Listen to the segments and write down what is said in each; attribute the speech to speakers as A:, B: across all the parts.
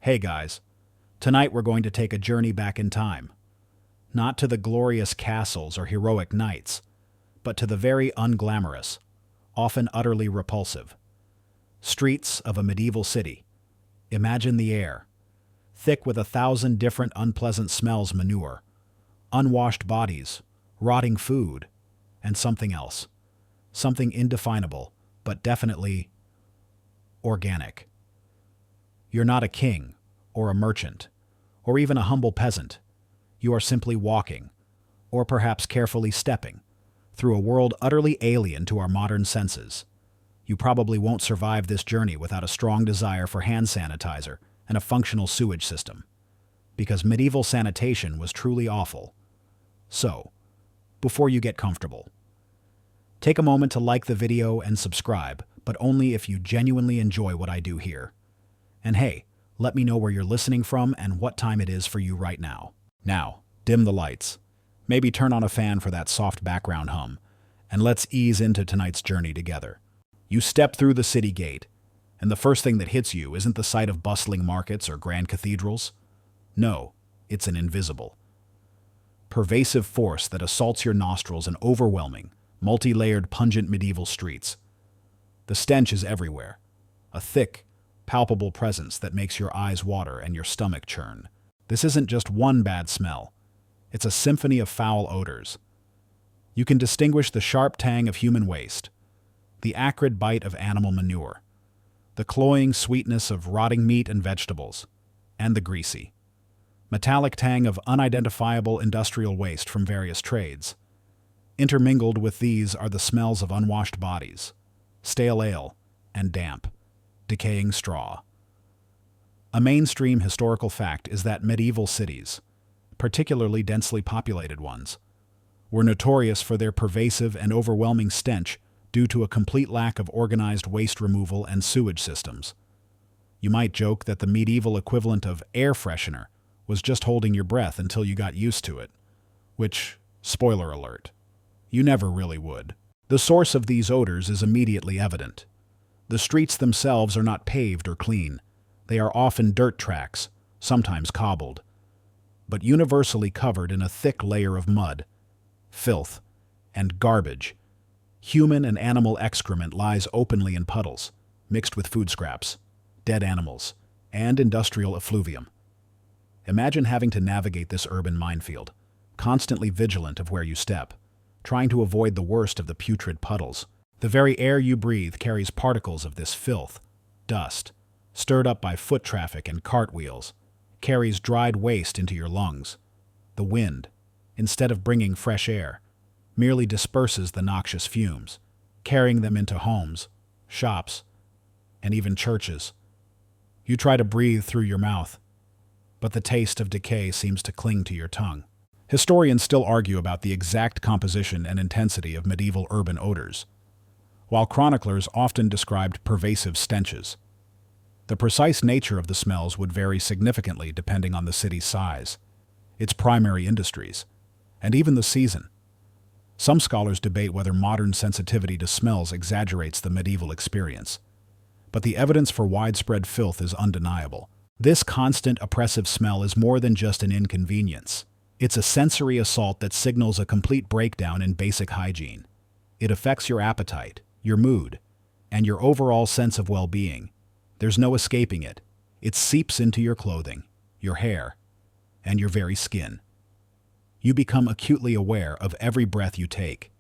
A: Hey guys, tonight we're going to take a journey back in time. Not to the glorious castles or heroic knights, but to the very unglamorous, often utterly repulsive streets of a medieval city. Imagine the air, thick with 1,000 different unpleasant smells: manure, unwashed bodies, rotting food, and something else. Something indefinable, but definitely organic. You're not a king, or a merchant, or even a humble peasant. You are simply walking, or perhaps carefully stepping, through a world utterly alien to our modern senses. You probably won't survive this journey without a strong desire for hand sanitizer and a functional sewage system, because medieval sanitation was truly awful. So, before you get comfortable, take a moment to like the video and subscribe, but only if you genuinely enjoy what I do here. And hey, let me know where you're listening from and what time it is for you right now. Now, dim the lights. Maybe turn on a fan for that soft background hum, and let's ease into tonight's journey together. You step through the city gate, and the first thing that hits you isn't the sight of bustling markets or grand cathedrals. No, it's an invisible, pervasive force that assaults your nostrils in overwhelming, multi-layered, pungent medieval streets. The stench is everywhere, a thick, palpable presence that makes your eyes water and your stomach churn. This isn't just one bad smell. It's a symphony of foul odors. You can distinguish the sharp tang of human waste, the acrid bite of animal manure, the cloying sweetness of rotting meat and vegetables, and the greasy, metallic tang of unidentifiable industrial waste from various trades. Intermingled with these are the smells of unwashed bodies, stale ale, and damp, decaying straw. A mainstream historical fact is that medieval cities, particularly densely populated ones, were notorious for their pervasive and overwhelming stench due to a complete lack of organized waste removal and sewage systems. You might joke that the medieval equivalent of air freshener was just holding your breath until you got used to it, which, spoiler alert, you never really would. The source of these odors is immediately evident. The streets themselves are not paved or clean. They are often dirt tracks, sometimes cobbled, but universally covered in a thick layer of mud, filth, and garbage. Human and animal excrement lies openly in puddles, mixed with food scraps, dead animals, and industrial effluvium. Imagine having to navigate this urban minefield, constantly vigilant of where you step, trying to avoid the worst of the putrid puddles. The very air you breathe carries particles of this filth, dust, stirred up by foot traffic and cartwheels, carries dried waste into your lungs. The wind, instead of bringing fresh air, merely disperses the noxious fumes, carrying them into homes, shops, and even churches. You try to breathe through your mouth, but the taste of decay seems to cling to your tongue. Historians still argue about the exact composition and intensity of medieval urban odors, while chroniclers often described pervasive stenches. The precise nature of the smells would vary significantly depending on the city's size, its primary industries, and even the season. Some scholars debate whether modern sensitivity to smells exaggerates the medieval experience, but the evidence for widespread filth is undeniable. This constant oppressive smell is more than just an inconvenience. It's a sensory assault that signals a complete breakdown in basic hygiene. It affects your appetite, your mood, and your overall sense of well-being. There's no escaping it. It seeps into your clothing, your hair, and your very skin. You become acutely aware of every breath you take,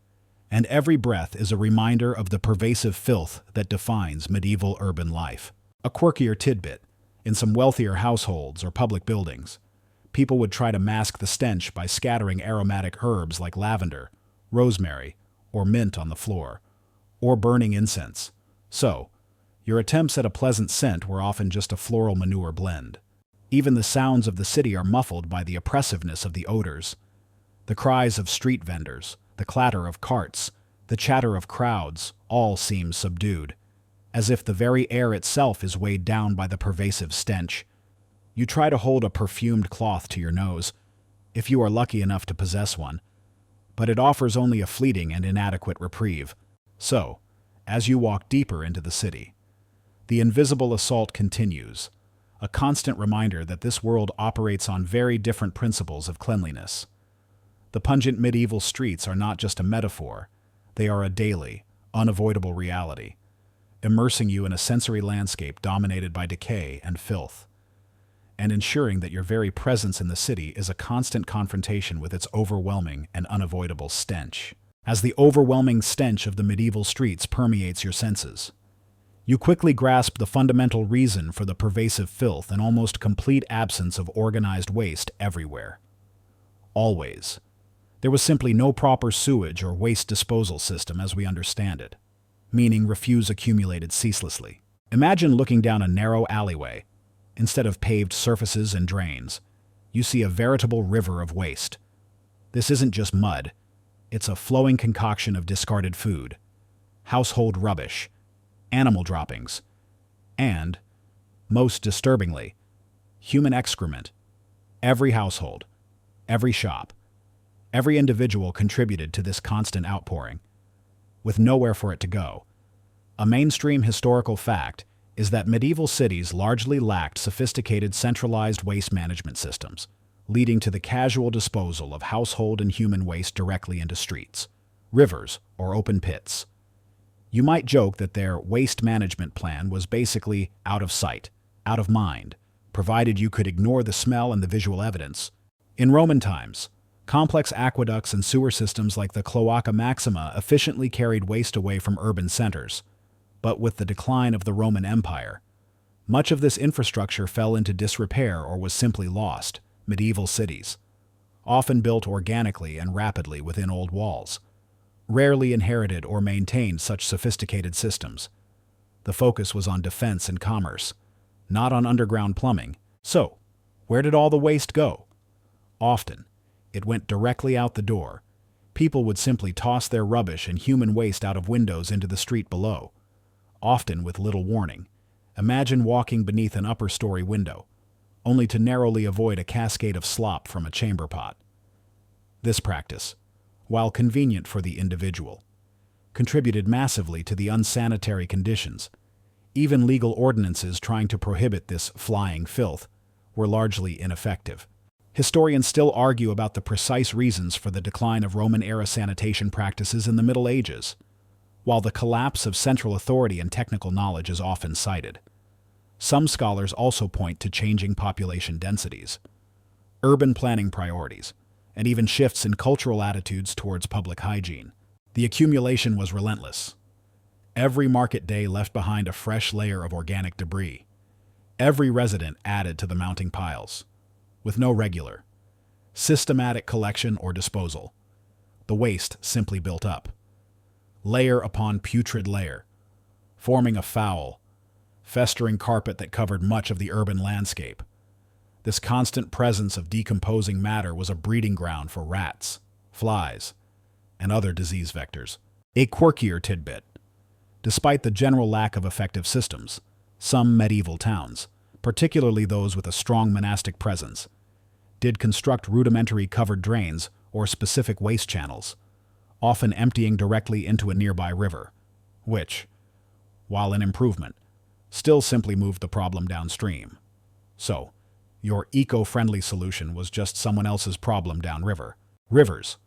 A: and every breath is a reminder of the pervasive filth that defines medieval urban life. A quirkier tidbit: in some wealthier households or public buildings, people would try to mask the stench by scattering aromatic herbs like lavender, rosemary, or mint on the floor, or burning incense. So, your attempts at a pleasant scent were often just a floral manure blend. Even the sounds of the city are muffled by the oppressiveness of the odors. The cries of street vendors, the clatter of carts, the chatter of crowds, all seem subdued, as if the very air itself is weighed down by the pervasive stench. You try to hold a perfumed cloth to your nose, if you are lucky enough to possess one, but it offers only a fleeting and inadequate reprieve. So, as you walk deeper into the city, the invisible assault continues, a constant reminder that this world operates on very different principles of cleanliness. The pungent medieval streets are not just a metaphor, they are a daily, unavoidable reality, immersing you in a sensory landscape dominated by decay and filth, and ensuring that your very presence in the city is a constant confrontation with its overwhelming and unavoidable stench. As the overwhelming stench of the medieval streets permeates your senses, you quickly grasp the fundamental reason for the pervasive filth and almost complete absence of organized waste everywhere. Always. There was simply no proper sewage or waste disposal system as we understand it, meaning refuse accumulated ceaselessly. Imagine looking down a narrow alleyway. Instead of paved surfaces and drains, you see a veritable river of waste. This isn't just mud, it's a flowing concoction of discarded food, household rubbish, animal droppings, and, most disturbingly, human excrement. Every household, every shop, every individual contributed to this constant outpouring, with nowhere for it to go. A mainstream historical fact is that medieval cities largely lacked sophisticated centralized waste management systems, leading to the casual disposal of household and human waste directly into streets, rivers, or open pits. You might joke that their waste management plan was basically out of sight, out of mind, provided you could ignore the smell and the visual evidence. In Roman times, complex aqueducts and sewer systems like the Cloaca Maxima efficiently carried waste away from urban centers. But with the decline of the Roman Empire, much of this infrastructure fell into disrepair or was simply lost. Medieval cities, often built organically and rapidly within old walls, rarely inherited or maintained such sophisticated systems. The focus was on defense and commerce, not on underground plumbing. So, where did all the waste go? Often, it went directly out the door. People would simply toss their rubbish and human waste out of windows into the street below, often with little warning. Imagine walking beneath an upper-story window, only to narrowly avoid a cascade of slop from a chamber pot. This practice, while convenient for the individual, contributed massively to the unsanitary conditions. Even legal ordinances trying to prohibit this flying filth were largely ineffective. Historians still argue about the precise reasons for the decline of Roman-era sanitation practices in the Middle Ages, while the collapse of central authority and technical knowledge is often cited. Some scholars also point to changing population densities, urban planning priorities, and even shifts in cultural attitudes towards public hygiene. The accumulation was relentless. Every market day left behind a fresh layer of organic debris. Every resident added to the mounting piles, with no regular, systematic collection or disposal. The waste simply built up, layer upon putrid layer, forming a foul, festering carpet that covered much of the urban landscape. This constant presence of decomposing matter was a breeding ground for rats, flies, and other disease vectors. A quirkier tidbit. Despite the general lack of effective systems, some medieval towns, particularly those with a strong monastic presence, did construct rudimentary covered drains or specific waste channels, often emptying directly into a nearby river, which, while an improvement, still simply moved the problem downstream. So, your eco-friendly solution was just someone else's problem downriver. Rivers,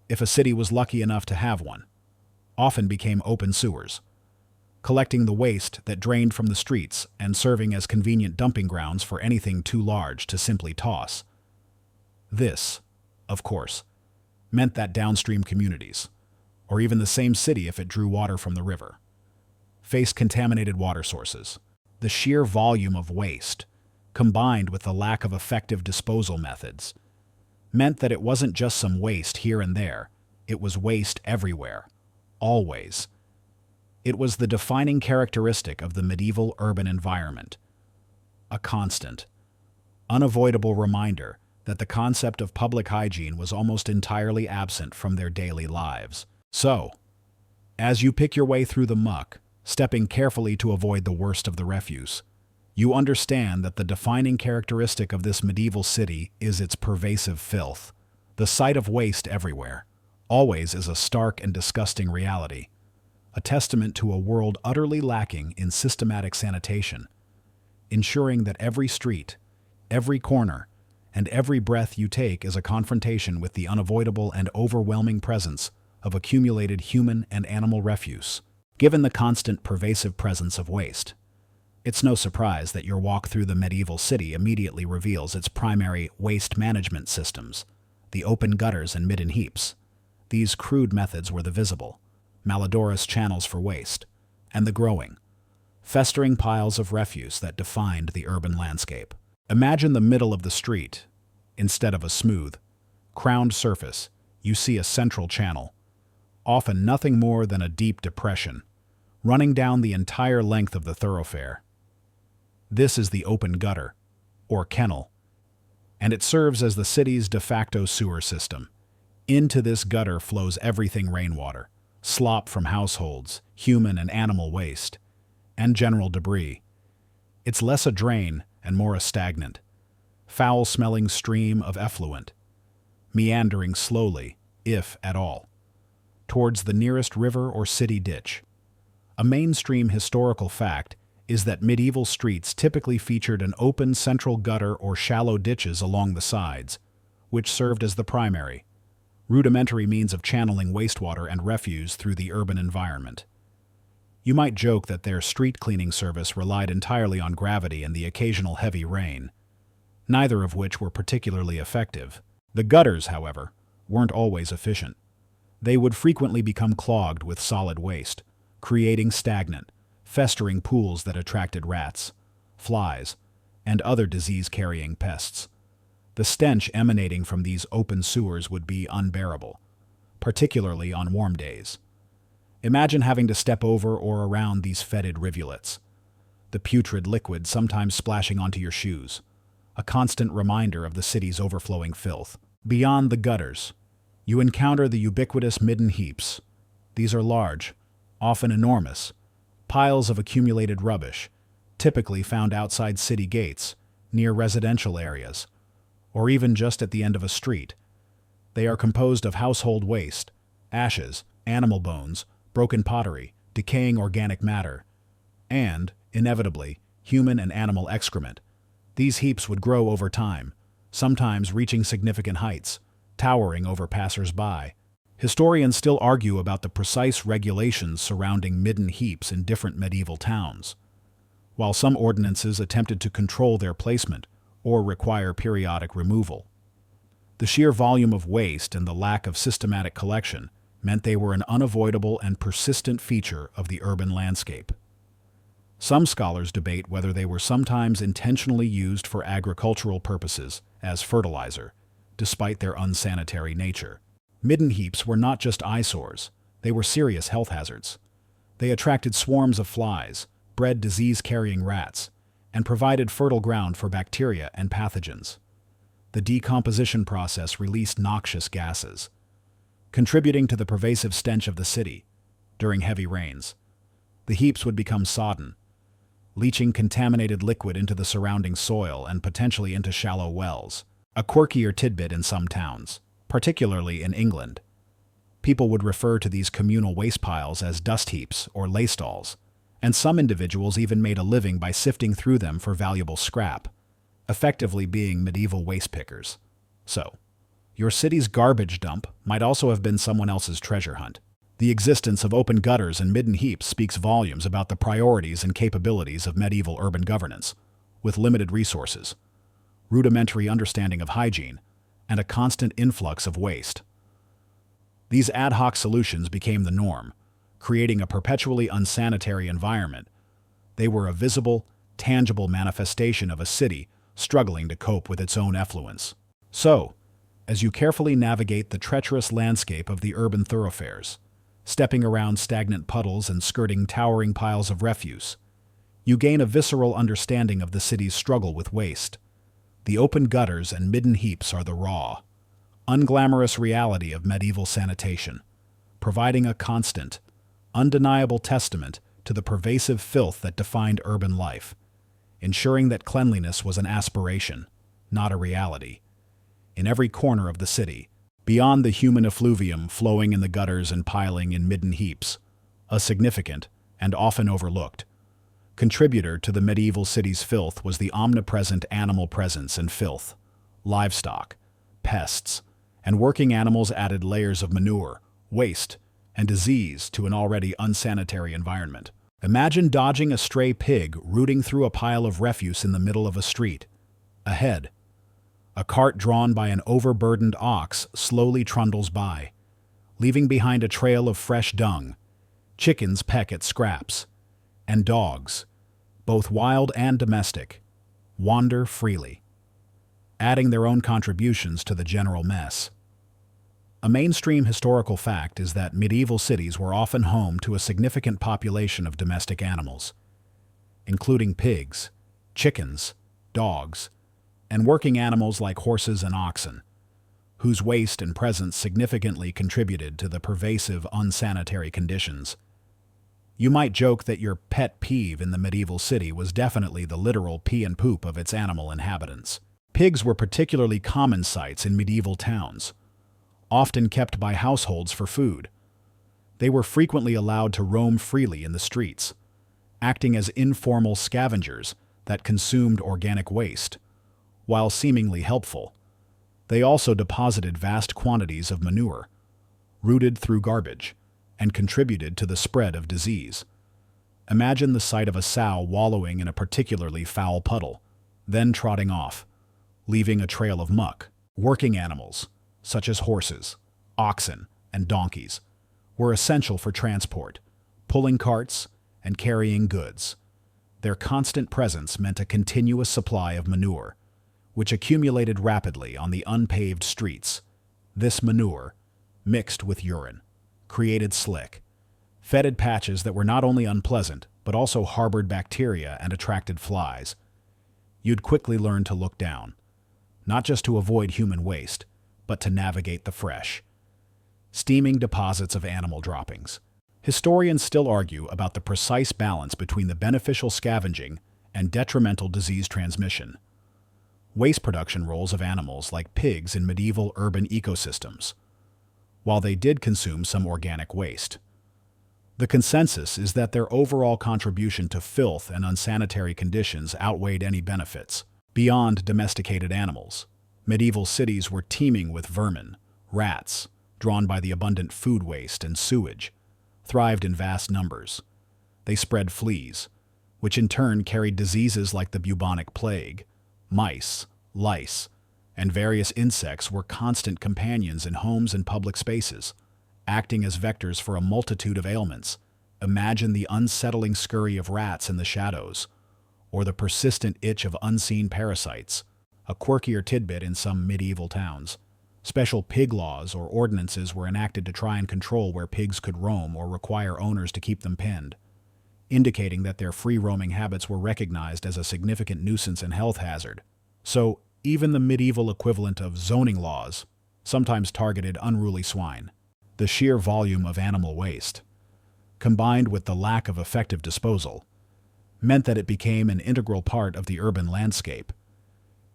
A: if a city was lucky enough to have one, often became open sewers, collecting the waste that drained from the streets and serving as convenient dumping grounds for anything too large to simply toss. This, of course, meant that downstream communities, or even the same city if it drew water from the river, faced contaminated water sources. The sheer volume of waste, combined with the lack of effective disposal methods, meant that it wasn't just some waste here and there, it was waste everywhere, always. It was the defining characteristic of the medieval urban environment, a constant, unavoidable reminder that the concept of public hygiene was almost entirely absent from their daily lives. So, as you pick your way through the muck, stepping carefully to avoid the worst of the refuse, you understand that the defining characteristic of this medieval city is its pervasive filth. The sight of waste everywhere, always, is a stark and disgusting reality, a testament to a world utterly lacking in systematic sanitation. ensuring that every street, every corner, and every breath you take is a confrontation with the unavoidable and overwhelming presence of accumulated human and animal refuse. Given the constant, pervasive presence of waste, it's no surprise that your walk through the medieval city immediately reveals its primary waste management systems, the open gutters and midden heaps. These crude methods were the visible, malodorous channels for waste, and the growing, festering piles of refuse that defined the urban landscape. Imagine the middle of the street. Instead of a smooth, crowned surface, you see a central channel, often nothing more than a deep depression, running down the entire length of the thoroughfare. This is the open gutter, or kennel, and it serves as the city's de facto sewer system. Into this gutter flows everything rainwater, slop from households, human and animal waste, and general debris. It's less a drain and more a stagnant, foul-smelling stream of effluent, meandering slowly, if at all, towards the nearest river or city ditch. A mainstream historical fact is that medieval streets typically featured an open central gutter or shallow ditches along the sides, which served as the primary, rudimentary means of channeling wastewater and refuse through the urban environment. You might joke that their street cleaning service relied entirely on gravity and the occasional heavy rain, neither of which were particularly effective. The gutters, however, weren't always efficient. They would frequently become clogged with solid waste, creating stagnant, festering pools that attracted rats, flies, and other disease-carrying pests. The stench emanating from these open sewers would be unbearable, particularly on warm days. Imagine having to step over or around these fetid rivulets, the putrid liquid sometimes splashing onto your shoes, a constant reminder of the city's overflowing filth. Beyond the gutters, you encounter the ubiquitous midden heaps. These are large, often enormous, piles of accumulated rubbish, typically found outside city gates, near residential areas, or even just at the end of a street. They are composed of household waste, ashes, animal bones, broken pottery, decaying organic matter, and, inevitably, human and animal excrement. These heaps would grow over time, sometimes reaching significant heights, towering over passers-by. Historians still argue about the precise regulations surrounding midden heaps in different medieval towns. While some ordinances attempted to control their placement or require periodic removal, the sheer volume of waste and the lack of systematic collection meant they were an unavoidable and persistent feature of the urban landscape. Some scholars debate whether they were sometimes intentionally used for agricultural purposes as fertilizer, despite their unsanitary nature. Midden heaps were not just eyesores, they were serious health hazards. They attracted swarms of flies, bred disease-carrying rats, and provided fertile ground for bacteria and pathogens. The decomposition process released noxious gases, contributing to the pervasive stench of the city. During heavy rains, the heaps would become sodden, leaching contaminated liquid into the surrounding soil and potentially into shallow wells. A quirkier tidbit in some towns, particularly in England. People would refer to these communal waste piles as dust heaps or laystalls, and some individuals even made a living by sifting through them for valuable scrap, effectively being medieval waste pickers. So, your city's garbage dump might also have been someone else's treasure hunt. The existence of open gutters and midden heaps speaks volumes about the priorities and capabilities of medieval urban governance, with limited resources, rudimentary understanding of hygiene, and a constant influx of waste. These ad hoc solutions became the norm, creating a perpetually unsanitary environment. They were a visible, tangible manifestation of a city struggling to cope with its own effluence. So, as you carefully navigate the treacherous landscape of the urban thoroughfares, stepping around stagnant puddles and skirting towering piles of refuse, you gain a visceral understanding of the city's struggle with waste. The open gutters and midden heaps are the raw, unglamorous reality of medieval sanitation, providing a constant, undeniable testament to the pervasive filth that defined urban life, ensuring that cleanliness was an aspiration, not a reality. In every corner of the city, beyond the human effluvium flowing in the gutters and piling in midden heaps, a significant, and often overlooked, Contributor to the medieval city's filth was the omnipresent animal presence and filth. Livestock, pests, and working animals added layers of manure, waste, and disease to an already unsanitary environment. Imagine dodging a stray pig rooting through a pile of refuse in the middle of a street. Ahead, a cart drawn by an overburdened ox slowly trundles by, leaving behind a trail of fresh dung. Chickens peck at scraps, and dogs, both wild and domestic, wander freely, adding their own contributions to the general mess. A mainstream historical fact is that medieval cities were often home to a significant population of domestic animals, including pigs, chickens, dogs, and working animals like horses and oxen, whose waste and presence significantly contributed to the pervasive unsanitary conditions. You might joke that your pet peeve in the medieval city was definitely the literal pee and poop of its animal inhabitants. Pigs were particularly common sights in medieval towns, often kept by households for food. They were frequently allowed to roam freely in the streets, acting as informal scavengers that consumed organic waste. While seemingly helpful, they also deposited vast quantities of manure, rooted through garbage, and contributed to the spread of disease. Imagine the sight of a sow wallowing in a particularly foul puddle, then trotting off, leaving a trail of muck. Working animals, such as horses, oxen, and donkeys, were essential for transport, pulling carts and carrying goods. Their constant presence meant a continuous supply of manure, which accumulated rapidly on the unpaved streets. This manure, mixed with urine, created slick, fetid patches that were not only unpleasant, but also harbored bacteria and attracted flies. You'd quickly learn to look down, not just to avoid human waste, but to navigate the fresh, steaming deposits of animal droppings. Historians still argue about the precise balance between the beneficial scavenging and detrimental disease transmission. Waste production roles of animals like pigs in medieval urban ecosystems, while they did consume some organic waste. The consensus is that their overall contribution to filth and unsanitary conditions outweighed any benefits. Beyond domesticated animals, medieval cities were teeming with vermin. Rats, drawn by the abundant food waste and sewage, thrived in vast numbers. They spread fleas, which in turn carried diseases like the bubonic plague. Mice, lice, and various insects were constant companions in homes and public spaces, acting as vectors for a multitude of ailments. Imagine the unsettling scurry of rats in the shadows, or the persistent itch of unseen parasites. A quirkier tidbit in some medieval towns. Special pig laws or ordinances were enacted to try and control where pigs could roam or require owners to keep them penned, indicating that their free-roaming habits were recognized as a significant nuisance and health hazard. So, even the medieval equivalent of zoning laws sometimes targeted unruly swine. The sheer volume of animal waste, combined with the lack of effective disposal, meant that it became an integral part of the urban landscape.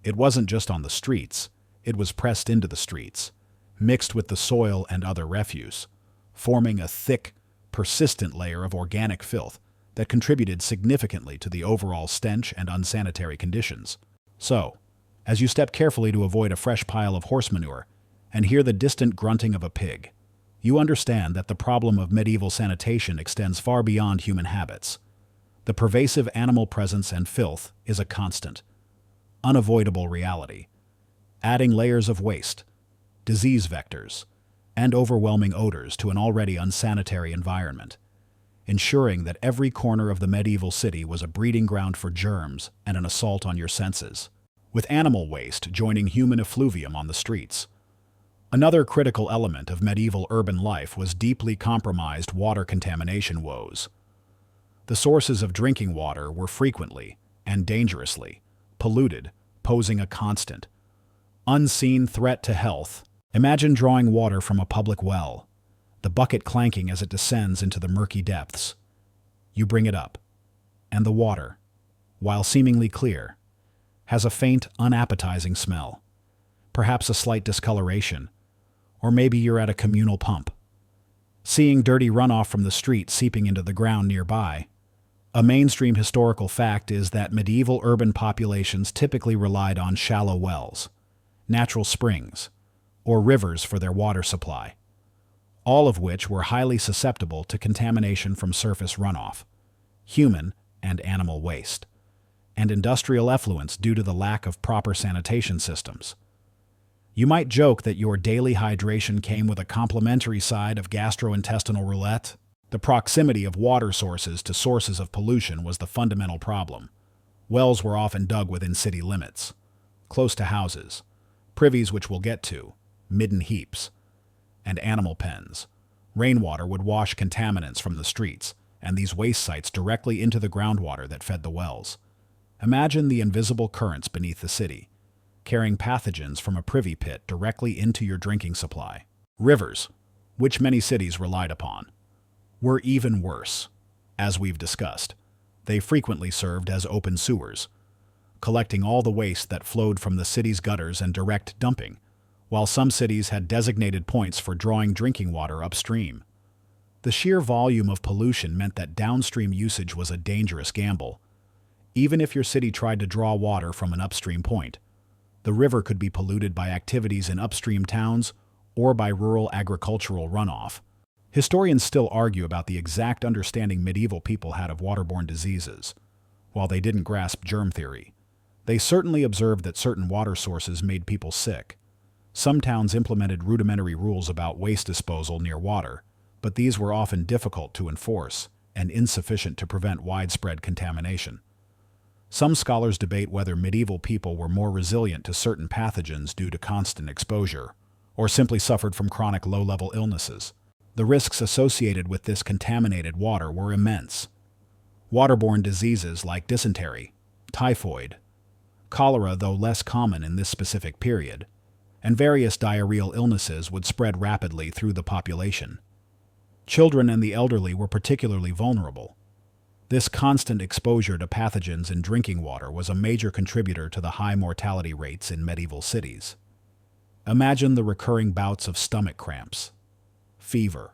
A: It wasn't just on the streets, it was pressed into the streets, mixed with the soil and other refuse, forming a thick, persistent layer of organic filth that contributed significantly to the overall stench and unsanitary conditions. So, as you step carefully to avoid a fresh pile of horse manure and hear the distant grunting of a pig, you understand that the problem of medieval sanitation extends far beyond human habits. The pervasive animal presence and filth is a constant, unavoidable reality, adding layers of waste, disease vectors, and overwhelming odors to an already unsanitary environment, ensuring that every corner of the medieval city was a breeding ground for germs and an assault on your senses, with animal waste joining human effluvium on the streets. Another critical element of medieval urban life was deeply compromised water contamination woes. The sources of drinking water were frequently, and dangerously, polluted, posing a constant, unseen threat to health. Imagine drawing water from a public well, the bucket clanking as it descends into the murky depths. You bring it up, and the water, while seemingly clear, has a faint, unappetizing smell, perhaps a slight discoloration, or maybe you're at a communal pump, seeing dirty runoff from the street seeping into the ground nearby. A mainstream historical fact is that medieval urban populations typically relied on shallow wells, natural springs, or rivers for their water supply, all of which were highly susceptible to contamination from surface runoff, human and animal waste, and industrial effluents due to the lack of proper sanitation systems. You might joke that your daily hydration came with a complimentary side of gastrointestinal roulette. The proximity of water sources to sources of pollution was the fundamental problem. Wells were often dug within city limits, close to houses, privies which we'll get to, midden heaps, and animal pens. Rainwater would wash contaminants from the streets and these waste sites directly into the groundwater that fed the wells. Imagine the invisible currents beneath the city, carrying pathogens from a privy pit directly into your drinking supply. Rivers, which many cities relied upon, were even worse. As we've discussed, they frequently served as open sewers, collecting all the waste that flowed from the city's gutters and direct dumping, while some cities had designated points for drawing drinking water upstream. The sheer volume of pollution meant that downstream usage was a dangerous gamble. Even if your city tried to draw water from an upstream point, the river could be polluted by activities in upstream towns or by rural agricultural runoff. Historians still argue about the exact understanding medieval people had of waterborne diseases. While they didn't grasp germ theory, they certainly observed that certain water sources made people sick. Some towns implemented rudimentary rules about waste disposal near water, but these were often difficult to enforce and insufficient to prevent widespread contamination. Some scholars debate whether medieval people were more resilient to certain pathogens due to constant exposure, or simply suffered from chronic low-level illnesses. The risks associated with this contaminated water were immense. Waterborne diseases like dysentery, typhoid, cholera, though less common in this specific period, and various diarrheal illnesses would spread rapidly through the population. Children and the elderly were particularly vulnerable. This constant exposure to pathogens in drinking water was a major contributor to the high mortality rates in medieval cities. Imagine the recurring bouts of stomach cramps, fever,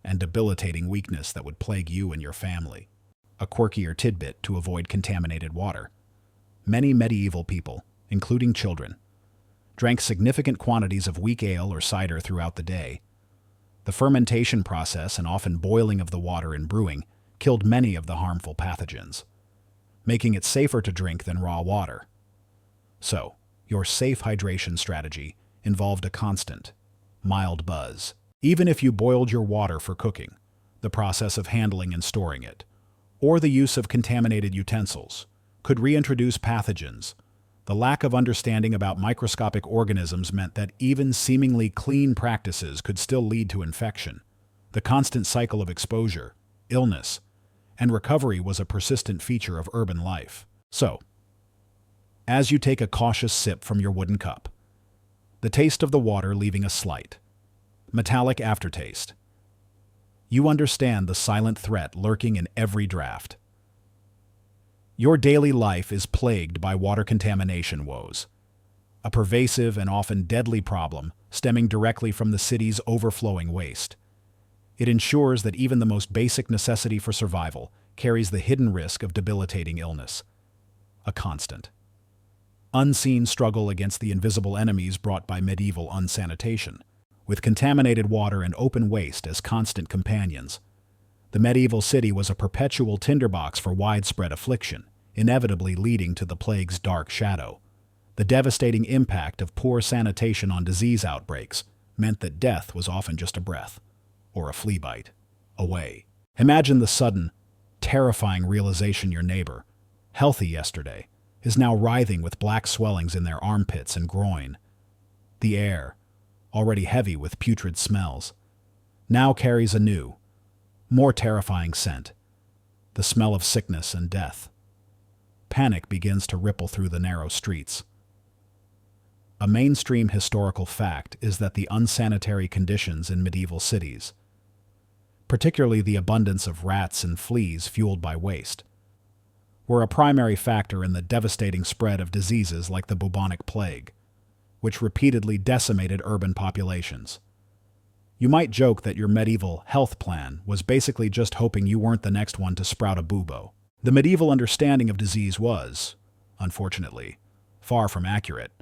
A: and debilitating weakness that would plague you and your family. A quirkier tidbit to avoid contaminated water. Many medieval people, including children, drank significant quantities of weak ale or cider throughout the day. The fermentation process and often boiling of the water in brewing killed many of the harmful pathogens, making it safer to drink than raw water. So, your safe hydration strategy involved a constant, mild buzz. Even if you boiled your water for cooking, the process of handling and storing it, or the use of contaminated utensils, could reintroduce pathogens. The lack of understanding about microscopic organisms meant that even seemingly clean practices could still lead to infection. The constant cycle of exposure, illness, and recovery was a persistent feature of urban life. So, as you take a cautious sip from your wooden cup, the taste of the water leaving a slight, metallic aftertaste, you understand the silent threat lurking in every draft. Your daily life is plagued by water contamination woes, a pervasive and often deadly problem stemming directly from the city's overflowing waste. It ensures that even the most basic necessity for survival carries the hidden risk of debilitating illness. A constant, unseen struggle against the invisible enemies brought by medieval unsanitation. With contaminated water and open waste as constant companions, the medieval city was a perpetual tinderbox for widespread affliction, inevitably leading to the plague's dark shadow. The devastating impact of poor sanitation on disease outbreaks meant that death was often just a breath, or a flea bite, away. Imagine the sudden, terrifying realization your neighbor, healthy yesterday, is now writhing with black swellings in their armpits and groin. The air, already heavy with putrid smells, now carries a new, more terrifying scent, the smell of sickness and death. Panic begins to ripple through the narrow streets. A mainstream historical fact is that the unsanitary conditions in medieval cities, particularly the abundance of rats and fleas fueled by waste, were a primary factor in the devastating spread of diseases like the bubonic plague, which repeatedly decimated urban populations. You might joke that your medieval health plan was basically just hoping you weren't the next one to sprout a bubo. The medieval understanding of disease was, unfortunately, far from accurate.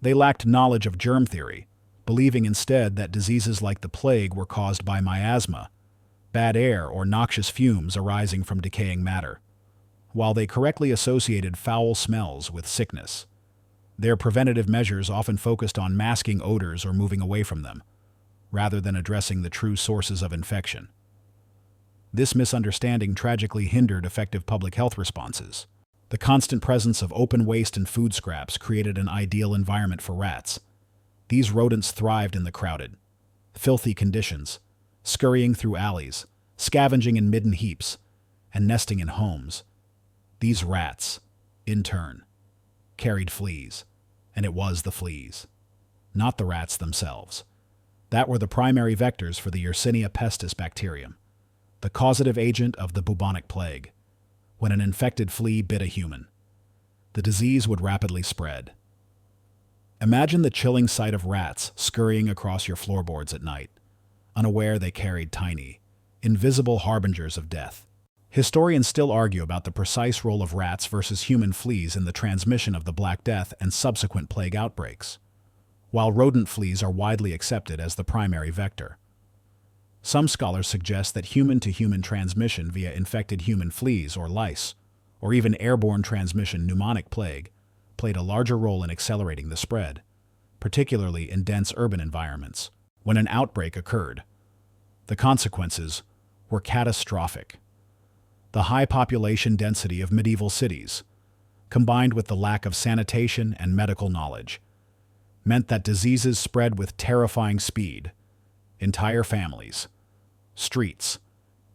A: They lacked knowledge of germ theory, believing instead that diseases like the plague were caused by miasma, bad air, or noxious fumes arising from decaying matter. While they correctly associated foul smells with sickness, their preventative measures often focused on masking odors or moving away from them, rather than addressing the true sources of infection. This misunderstanding tragically hindered effective public health responses. The constant presence of open waste and food scraps created an ideal environment for rats. These rodents thrived in the crowded, filthy conditions, scurrying through alleys, scavenging in midden heaps, and nesting in homes. These rats, in turn, carried fleas, and it was the fleas, not the rats themselves, that were the primary vectors for the Yersinia pestis bacterium, the causative agent of the bubonic plague. When an infected flea bit a human, the disease would rapidly spread. Imagine the chilling sight of rats scurrying across your floorboards at night, unaware they carried tiny, invisible harbingers of death. Historians still argue about the precise role of rats versus human fleas in the transmission of the Black Death and subsequent plague outbreaks, while rodent fleas are widely accepted as the primary vector. Some scholars suggest that human-to-human transmission via infected human fleas or lice, or even airborne transmission pneumonic plague, played a larger role in accelerating the spread, particularly in dense urban environments. When an outbreak occurred, the consequences were catastrophic. The high population density of medieval cities, combined with the lack of sanitation and medical knowledge, meant that diseases spread with terrifying speed. Entire families, streets,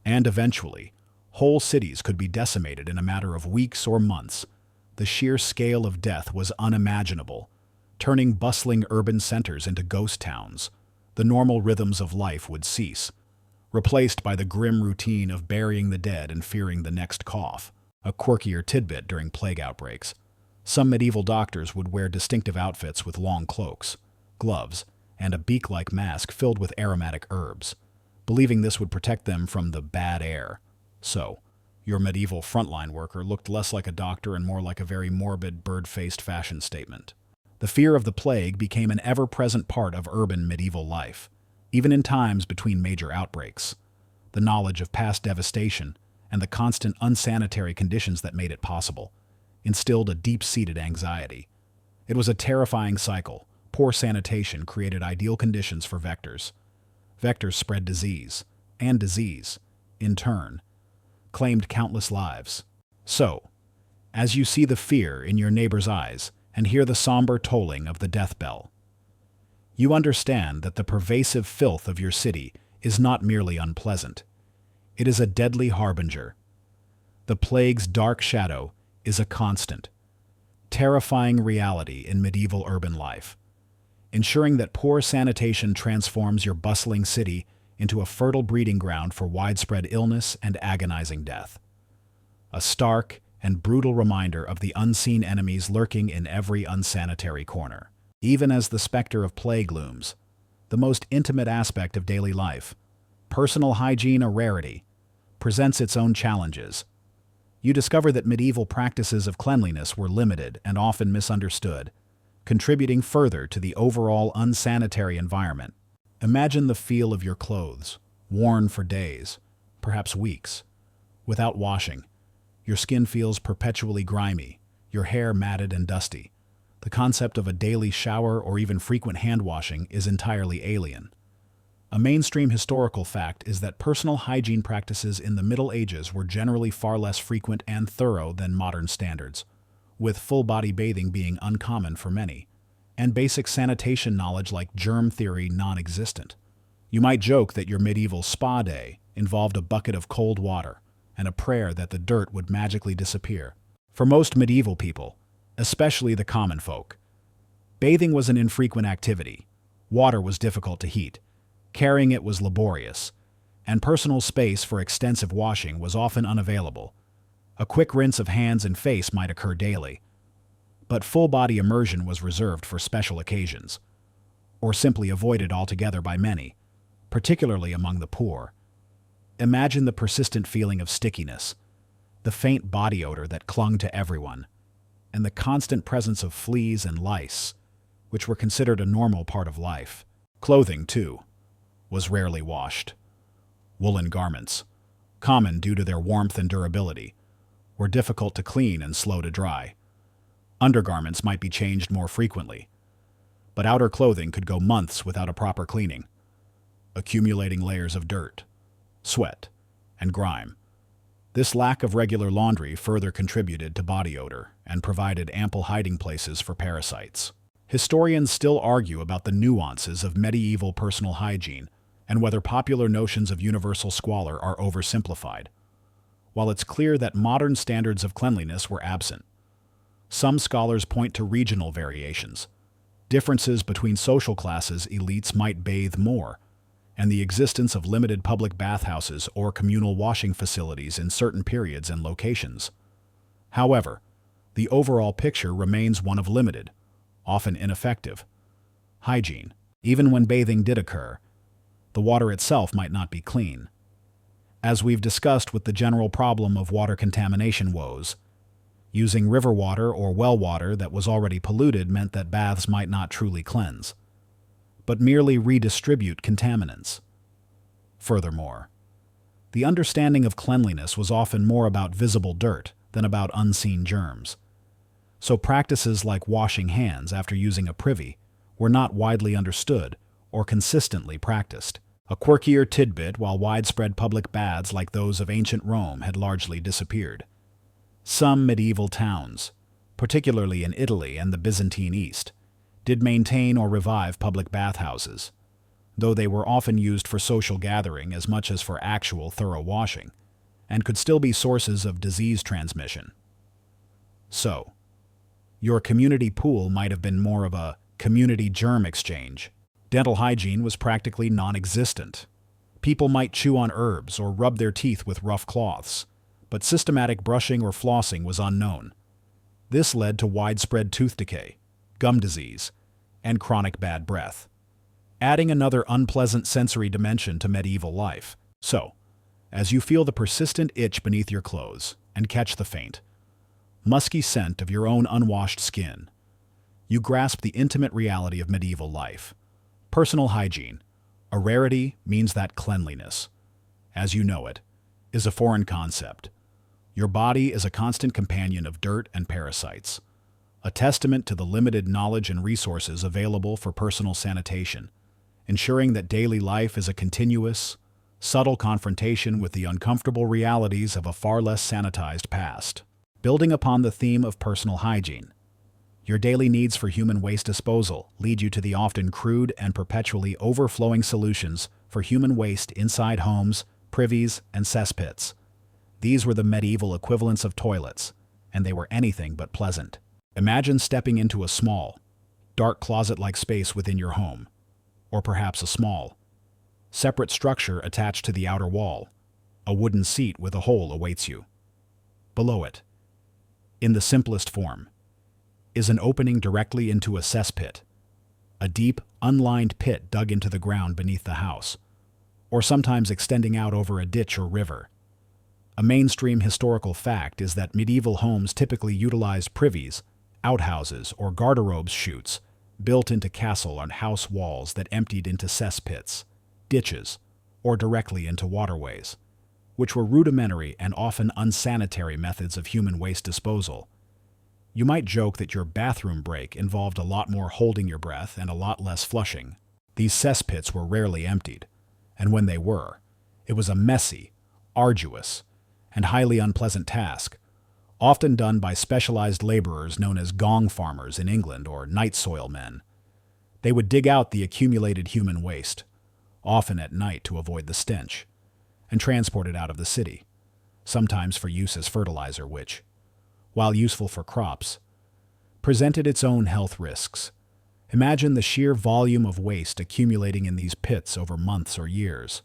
A: and eventually, whole cities could be decimated in a matter of weeks or months. The sheer scale of death was unimaginable, turning bustling urban centers into ghost towns. The normal rhythms of life would cease, replaced by the grim routine of burying the dead and fearing the next cough. A quirkier tidbit during plague outbreaks. Some medieval doctors would wear distinctive outfits with long cloaks, gloves, and a beak-like mask filled with aromatic herbs, believing this would protect them from the bad air. So, your medieval frontline worker looked less like a doctor and more like a very morbid, bird-faced fashion statement. The fear of the plague became an ever-present part of urban medieval life, even in times between major outbreaks. The knowledge of past devastation and the constant unsanitary conditions that made it possible instilled a deep-seated anxiety. It was a terrifying cycle. Poor sanitation created ideal conditions for vectors. Vectors spread disease, and disease, in turn, claimed countless lives. So, as you see the fear in your neighbor's eyes and hear the somber tolling of the death bell, you understand that the pervasive filth of your city is not merely unpleasant. It is a deadly harbinger. The plague's dark shadow is a constant, terrifying reality in medieval urban life, ensuring that poor sanitation transforms your bustling city into a fertile breeding ground for widespread illness and agonizing death. A stark and brutal reminder of the unseen enemies lurking in every unsanitary corner. Even as the specter of plague looms, the most intimate aspect of daily life, personal hygiene a rarity, presents its own challenges. You discover that medieval practices of cleanliness were limited and often misunderstood, contributing further to the overall unsanitary environment. Imagine the feel of your clothes, worn for days, perhaps weeks, without washing. Your skin feels perpetually grimy, your hair matted and dusty. The concept of a daily shower or even frequent hand washing is entirely alien. A mainstream historical fact is that personal hygiene practices in the Middle Ages were generally far less frequent and thorough than modern standards, with full-body bathing being uncommon for many, and basic sanitation knowledge like germ theory non-existent. You might joke that your medieval spa day involved a bucket of cold water and a prayer that the dirt would magically disappear. For most medieval people, especially the common folk, bathing was an infrequent activity. Water was difficult to heat, carrying it was laborious, and personal space for extensive washing was often unavailable. A quick rinse of hands and face might occur daily, but full-body immersion was reserved for special occasions, or simply avoided altogether by many, particularly among the poor. Imagine the persistent feeling of stickiness, the faint body odor that clung to everyone, and the constant presence of fleas and lice, which were considered a normal part of life. Clothing, too, was rarely washed. Woolen garments, common due to their warmth and durability, were difficult to clean and slow to dry. Undergarments might be changed more frequently, but outer clothing could go months without a proper cleaning, accumulating layers of dirt, sweat, and grime. This lack of regular laundry further contributed to body odor and provided ample hiding places for parasites. Historians still argue about the nuances of medieval personal hygiene and whether popular notions of universal squalor are oversimplified. While it's clear that modern standards of cleanliness were absent, some scholars point to regional variations. Differences between social classes, elites might bathe more, and the existence of limited public bathhouses or communal washing facilities in certain periods and locations. However, the overall picture remains one of limited, often ineffective, hygiene. Even when bathing did occur, the water itself might not be clean. As we've discussed with the general problem of water contamination woes, using river water or well water that was already polluted meant that baths might not truly cleanse, but merely redistribute contaminants. Furthermore, the understanding of cleanliness was often more about visible dirt than about unseen germs. So practices like washing hands after using a privy were not widely understood or consistently practiced. A quirkier tidbit, while widespread public baths like those of ancient Rome had largely disappeared. Some medieval towns, particularly in Italy and the Byzantine East, did maintain or revive public bathhouses, though they were often used for social gathering as much as for actual thorough washing, and could still be sources of disease transmission. So, your community pool might have been more of a community germ exchange. Dental hygiene was practically non-existent. People might chew on herbs or rub their teeth with rough cloths, but systematic brushing or flossing was unknown. This led to widespread tooth decay, gum disease, and chronic bad breath, adding another unpleasant sensory dimension to medieval life. So, as you feel the persistent itch beneath your clothes and catch the faint, musky scent of your own unwashed skin, you grasp the intimate reality of medieval life. Personal hygiene, a rarity, means that cleanliness, as you know it, is a foreign concept. Your body is a constant companion of dirt and parasites, a testament to the limited knowledge and resources available for personal sanitation, ensuring that daily life is a continuous, subtle confrontation with the uncomfortable realities of a far less sanitized past. Building upon the theme of personal hygiene, your daily needs for human waste disposal lead you to the often crude and perpetually overflowing solutions for human waste inside homes, privies, and cesspits. These were the medieval equivalents of toilets, and they were anything but pleasant. Imagine stepping into a small, dark closet-like space within your home, or perhaps a small, separate structure attached to the outer wall. A wooden seat with a hole awaits you. Below it, in the simplest form, is an opening directly into a cesspit, a deep, unlined pit dug into the ground beneath the house, or sometimes extending out over a ditch or river. A mainstream historical fact is that medieval homes typically utilized privies, outhouses, or garderobe chutes built into castle and house walls that emptied into cesspits, ditches, or directly into waterways, which were rudimentary and often unsanitary methods of human waste disposal. You might joke that your bathroom break involved a lot more holding your breath and a lot less flushing. These cesspits were rarely emptied, and when they were, it was a messy, arduous, and highly unpleasant task, often done by specialized laborers known as gong farmers in England or night soil men. They would dig out the accumulated human waste, often at night to avoid the stench, and transport it out of the city, sometimes for use as fertilizer, which, while useful for crops, presented its own health risks. Imagine the sheer volume of waste accumulating in these pits over months or years,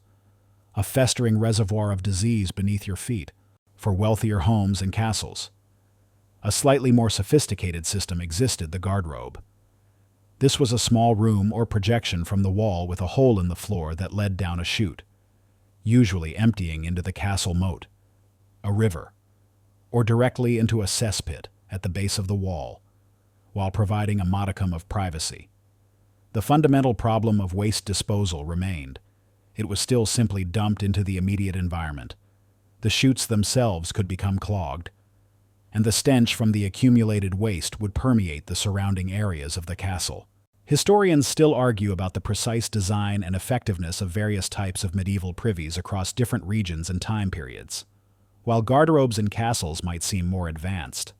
A: a festering reservoir of disease beneath your feet. For wealthier homes and castles, a slightly more sophisticated system existed: the garderobe. This was a small room or projection from the wall with a hole in the floor that led down a chute, usually emptying into the castle moat, a river, or directly into a cesspit at the base of the wall, while providing a modicum of privacy. The fundamental problem of waste disposal remained. It was still simply dumped into the immediate environment. The chutes themselves could become clogged, and the stench from the accumulated waste would permeate the surrounding areas of the castle. Historians still argue about the precise design and effectiveness of various types of medieval privies across different regions and time periods. While garderobes in castles might seem more advanced,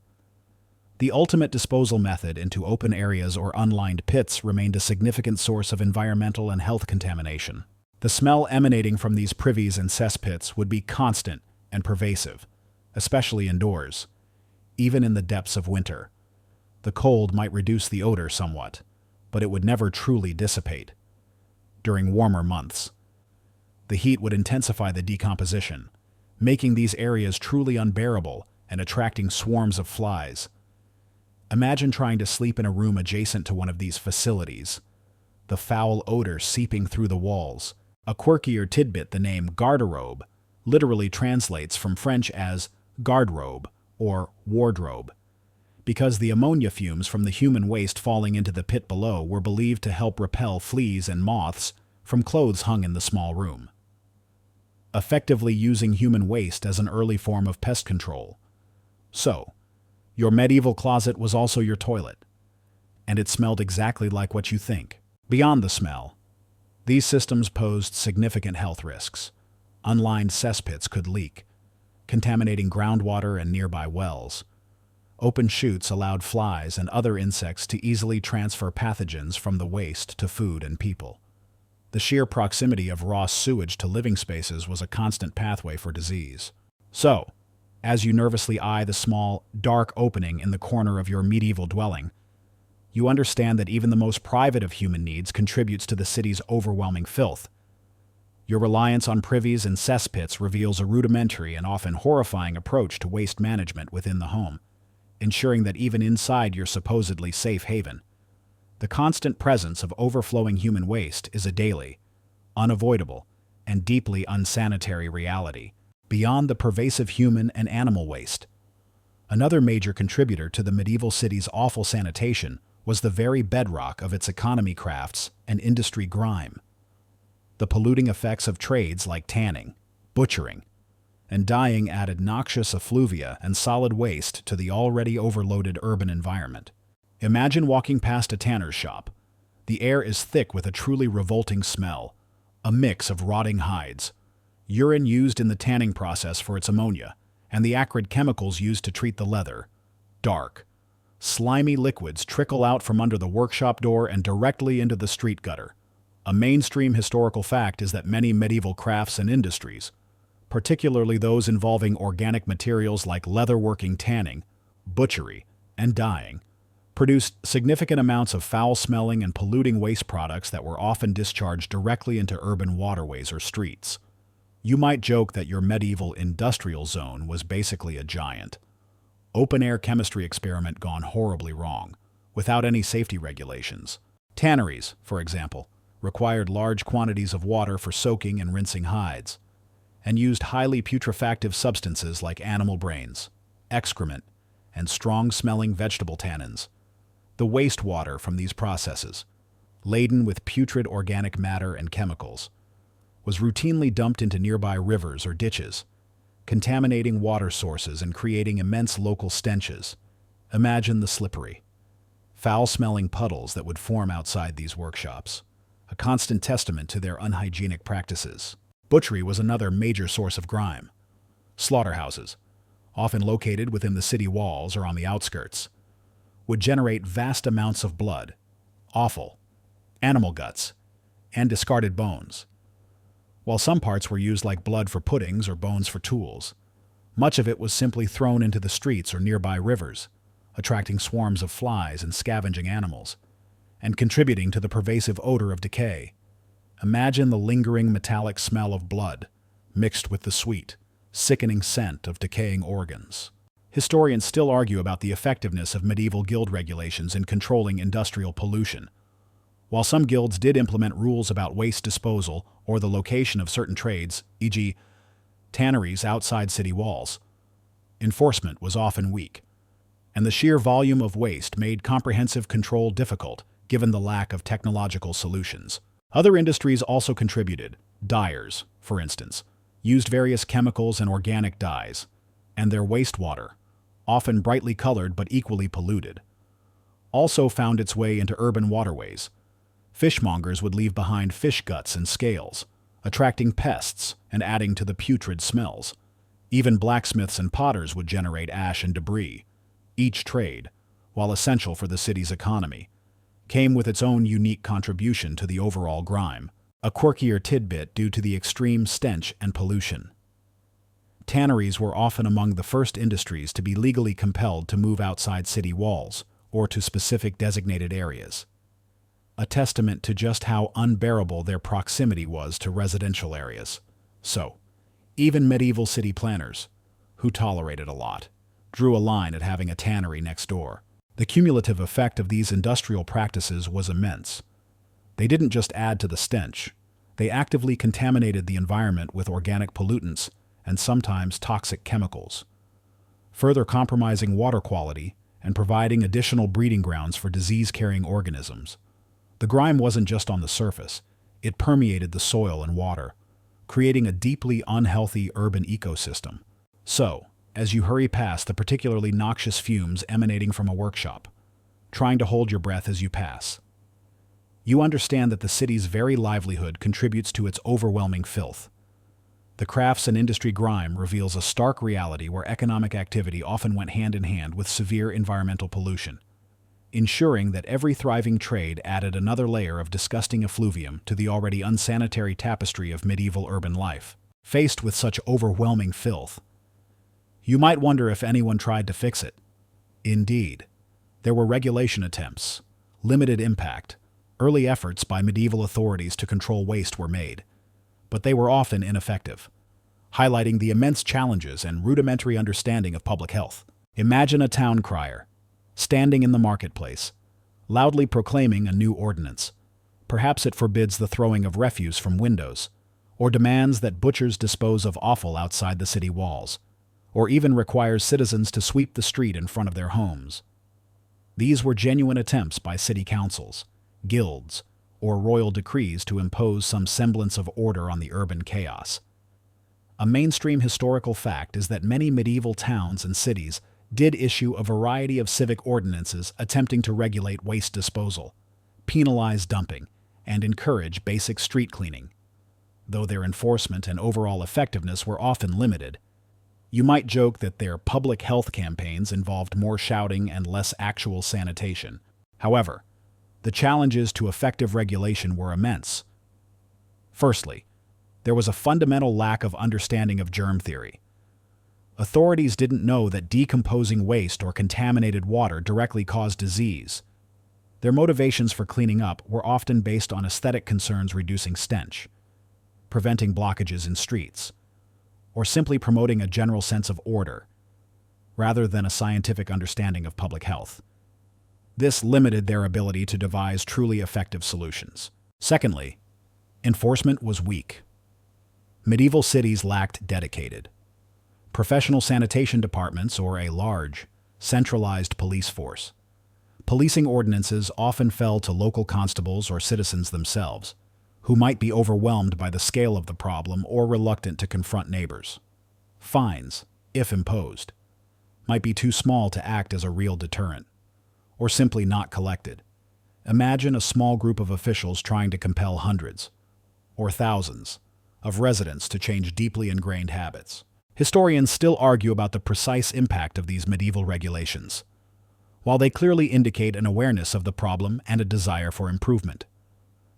A: the ultimate disposal method into open areas or unlined pits remained a significant source of environmental and health contamination. The smell emanating from these privies and cesspits would be constant and pervasive, especially indoors, even in the depths of winter. The cold might reduce the odor somewhat, but it would never truly dissipate. During warmer months, the heat would intensify the decomposition, making these areas truly unbearable and attracting swarms of flies. Imagine trying to sleep in a room adjacent to one of these facilities, the foul odor seeping through the walls. A quirkier tidbit: the name garderobe literally translates from French as garde-robe or wardrobe, because the ammonia fumes from the human waste falling into the pit below were believed to help repel fleas and moths from clothes hung in the small room, effectively using human waste as an early form of pest control. So, your medieval closet was also your toilet, and it smelled exactly like what you think. Beyond the smell, these systems posed significant health risks. Unlined cesspits could leak, contaminating groundwater and nearby wells. Open chutes allowed flies and other insects to easily transfer pathogens from the waste to food and people. The sheer proximity of raw sewage to living spaces was a constant pathway for disease. So, as you nervously eye the small, dark opening in the corner of your medieval dwelling, you understand that even the most private of human needs contributes to the city's overwhelming filth. Your reliance on privies and cesspits reveals a rudimentary and often horrifying approach to waste management within the home, ensuring that even inside your supposedly safe haven, the constant presence of overflowing human waste is a daily, unavoidable, and deeply unsanitary reality. Beyond the pervasive human and animal waste, another major contributor to the medieval city's awful sanitation was the very bedrock of its economy: crafts and industry grime. The polluting effects of trades like tanning, butchering, and dyeing added noxious effluvia and solid waste to the already overloaded urban environment. Imagine walking past a tanner's shop. The air is thick with a truly revolting smell, a mix of rotting hides, urine used in the tanning process for its ammonia, and the acrid chemicals used to treat the leather. Dark, slimy liquids trickle out from under the workshop door and directly into the street gutter. A mainstream historical fact is that many medieval crafts and industries, particularly those involving organic materials like leatherworking, tanning, butchery, and dyeing, produced significant amounts of foul-smelling and polluting waste products that were often discharged directly into urban waterways or streets. You might joke that your medieval industrial zone was basically a giant open-air chemistry experiment gone horribly wrong, without any safety regulations. Tanneries, for example, required large quantities of water for soaking and rinsing hides, and used highly putrefactive substances like animal brains, excrement, and strong-smelling vegetable tannins. The wastewater from these processes, laden with putrid organic matter and chemicals, was routinely dumped into nearby rivers or ditches, contaminating water sources and creating immense local stenches. Imagine the slippery, foul-smelling puddles that would form outside these workshops, a constant testament to their unhygienic practices. Butchery was another major source of grime. Slaughterhouses, often located within the city walls or on the outskirts, would generate vast amounts of blood, offal, animal guts, and discarded bones. While some parts were used like blood for puddings or bones for tools, much of it was simply thrown into the streets or nearby rivers, attracting swarms of flies and scavenging animals, and contributing to the pervasive odor of decay. Imagine the lingering metallic smell of blood, mixed with the sweet, sickening scent of decaying organs. Historians still argue about the effectiveness of medieval guild regulations in controlling industrial pollution, While some guilds did implement rules about waste disposal or the location of certain trades, e.g., tanneries outside city walls, enforcement was often weak, and the sheer volume of waste made comprehensive control difficult given the lack of technological solutions. Other industries also contributed. Dyers, for instance, used various chemicals and organic dyes, and their wastewater, often brightly colored but equally polluted, also found its way into urban waterways. Fishmongers would leave behind fish guts and scales, attracting pests and adding to the putrid smells. Even blacksmiths and potters would generate ash and debris. Each trade, while essential for the city's economy, came with its own unique contribution to the overall grime, a quirkier tidbit due to the extreme stench and pollution. Tanneries were often among the first industries to be legally compelled to move outside city walls or to specific designated areas, a testament to just how unbearable their proximity was to residential areas. So, even medieval city planners, who tolerated a lot, drew a line at having a tannery next door. The cumulative effect of these industrial practices was immense. They didn't just add to the stench, they actively contaminated the environment with organic pollutants and sometimes toxic chemicals, further compromising water quality and providing additional breeding grounds for disease-carrying organisms. The grime wasn't just on the surface, it permeated the soil and water, creating a deeply unhealthy urban ecosystem. So, as you hurry past the particularly noxious fumes emanating from a workshop, trying to hold your breath as you pass, you understand that the city's very livelihood contributes to its overwhelming filth. The crafts and industry grime reveals a stark reality where economic activity often went hand in hand with severe environmental pollution, ensuring that every thriving trade added another layer of disgusting effluvium to the already unsanitary tapestry of medieval urban life. Faced with such overwhelming filth, you might wonder if anyone tried to fix it. Indeed, there were regulation attempts, limited impact, early efforts by medieval authorities to control waste were made, but they were often ineffective, highlighting the immense challenges and rudimentary understanding of public health. Imagine a town crier, standing in the marketplace, loudly proclaiming a new ordinance. Perhaps it forbids the throwing of refuse from windows, or demands that butchers dispose of offal outside the city walls, or even requires citizens to sweep the street in front of their homes. These were genuine attempts by city councils, guilds, or royal decrees to impose some semblance of order on the urban chaos. A mainstream historical fact is that many medieval towns and cities did issue a variety of civic ordinances attempting to regulate waste disposal, penalize dumping, and encourage basic street cleaning. Though their enforcement and overall effectiveness were often limited, you might joke that their public health campaigns involved more shouting and less actual sanitation. However, the challenges to effective regulation were immense. Firstly, there was a fundamental lack of understanding of germ theory. Authorities didn't know that decomposing waste or contaminated water directly caused disease. Their motivations for cleaning up were often based on aesthetic concerns reducing stench, preventing blockages in streets, or simply promoting a general sense of order, rather than a scientific understanding of public health. This limited their ability to devise truly effective solutions. Secondly, enforcement was weak. Medieval cities lacked dedicated, professional sanitation departments or a large, centralized police force. Policing ordinances often fell to local constables or citizens themselves, who might be overwhelmed by the scale of the problem or reluctant to confront neighbors. Fines, if imposed, might be too small to act as a real deterrent, or simply not collected. Imagine a small group of officials trying to compel hundreds, or thousands, of residents to change deeply ingrained habits. Historians still argue about the precise impact of these medieval regulations, while they clearly indicate an awareness of the problem and a desire for improvement.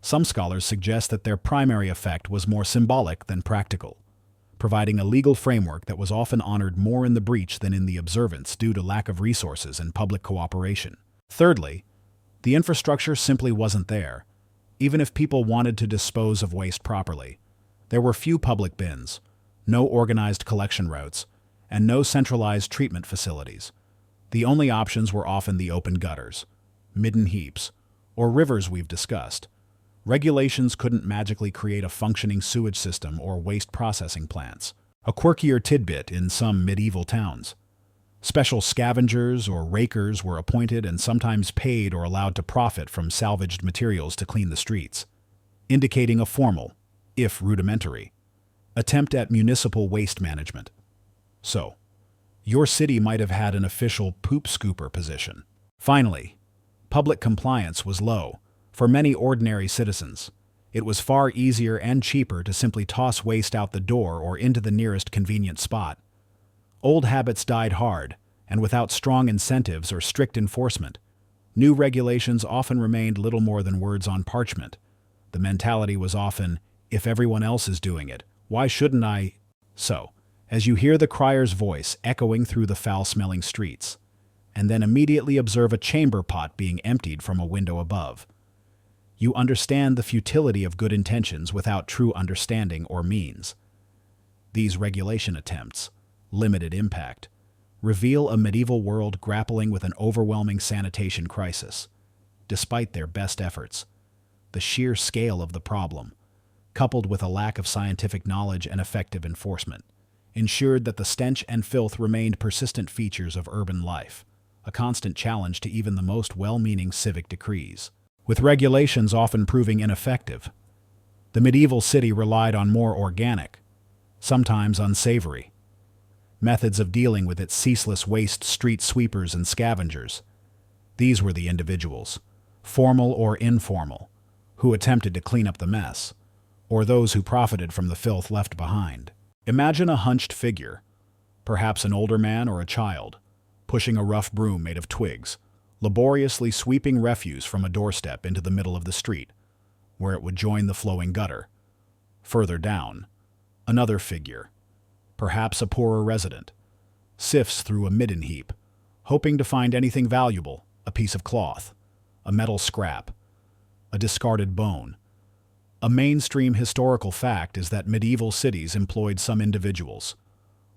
A: Some scholars suggest that their primary effect was more symbolic than practical, providing a legal framework that was often honored more in the breach than in the observance due to lack of resources and public cooperation. Thirdly, the infrastructure simply wasn't there. Even if people wanted to dispose of waste properly, there were few public bins, no organized collection routes, and no centralized treatment facilities. The only options were often the open gutters, midden heaps, or rivers we've discussed. Regulations couldn't magically create a functioning sewage system or waste processing plants. A quirkier tidbit in some medieval towns. Special scavengers or rakers were appointed and sometimes paid or allowed to profit from salvaged materials to clean the streets, indicating a formal, if rudimentary, attempt at municipal waste management. So, your city might have had an official poop scooper position. Finally, public compliance was low. For many ordinary citizens, it was far easier and cheaper to simply toss waste out the door or into the nearest convenient spot. Old habits died hard, and without strong incentives or strict enforcement, new regulations often remained little more than words on parchment. The mentality was often, if everyone else is doing it, why shouldn't I? So, as you hear the crier's voice echoing through the foul-smelling streets, and then immediately observe a chamber pot being emptied from a window above, you understand the futility of good intentions without true understanding or means. These regulation attempts, limited impact, reveal a medieval world grappling with an overwhelming sanitation crisis. Despite their best efforts, the sheer scale of the problem, coupled with a lack of scientific knowledge and effective enforcement, ensured that the stench and filth remained persistent features of urban life, a constant challenge to even the most well-meaning civic decrees. With regulations often proving ineffective, the medieval city relied on more organic, sometimes unsavory, methods of dealing with its ceaseless waste street sweepers and scavengers. These were the individuals, formal or informal, who attempted to clean up the mess, or those who profited from the filth left behind. Imagine a hunched figure, perhaps an older man or a child, pushing a rough broom made of twigs, laboriously sweeping refuse from a doorstep into the middle of the street, where it would join the flowing gutter. Further down, another figure, perhaps a poorer resident, sifts through a midden heap, hoping to find anything valuable, a piece of cloth, a metal scrap, a discarded bone. A mainstream historical fact is that medieval cities employed some individuals,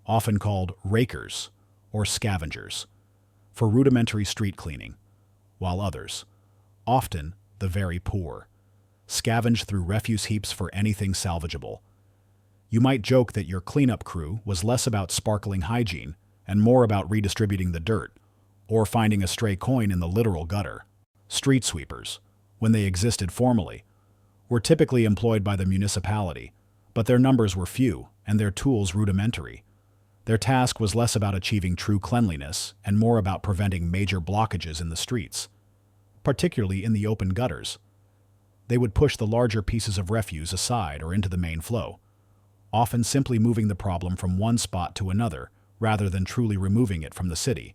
A: often called rakers or scavengers, for rudimentary street cleaning, while others, often the very poor, scavenged through refuse heaps for anything salvageable. You might joke that your cleanup crew was less about sparkling hygiene and more about redistributing the dirt, or finding a stray coin in the literal gutter. Street sweepers, when they existed formally, were typically employed by the municipality, but their numbers were few and their tools rudimentary. Their task was less about achieving true cleanliness and more about preventing major blockages in the streets, particularly in the open gutters. They would push the larger pieces of refuse aside or into the main flow, often simply moving the problem from one spot to another rather than truly removing it from the city.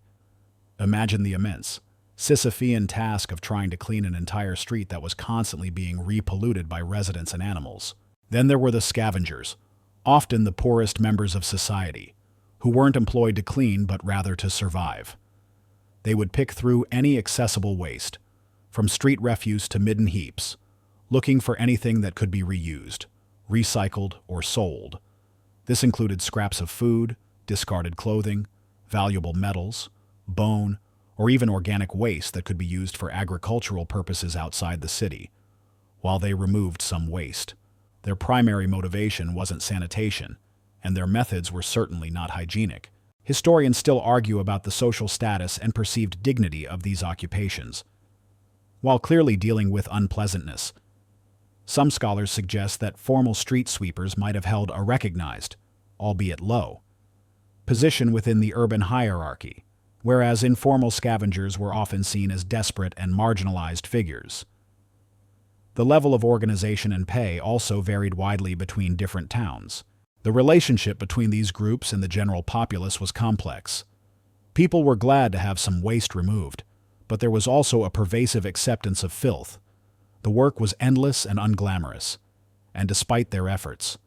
A: Imagine the immense, Sisyphean task of trying to clean an entire street that was constantly being repolluted by residents and animals. Then there were the scavengers, often the poorest members of society, who weren't employed to clean but rather to survive. They would pick through any accessible waste, from street refuse to midden heaps, looking for anything that could be reused, recycled, or sold. This included scraps of food, discarded clothing, valuable metals, bone, or even organic waste that could be used for agricultural purposes outside the city. While they removed some waste, their primary motivation wasn't sanitation, and their methods were certainly not hygienic. Historians still argue about the social status and perceived dignity of these occupations. While clearly dealing with unpleasantness, some scholars suggest that formal street sweepers might have held a recognized, albeit low, position within the urban hierarchy, whereas informal scavengers were often seen as desperate and marginalized figures. The level of organization and pay also varied widely between different towns. The relationship between these groups and the general populace was complex. People were glad to have some waste removed, but there was also a pervasive acceptance of filth. The work was endless and unglamorous, and despite their efforts,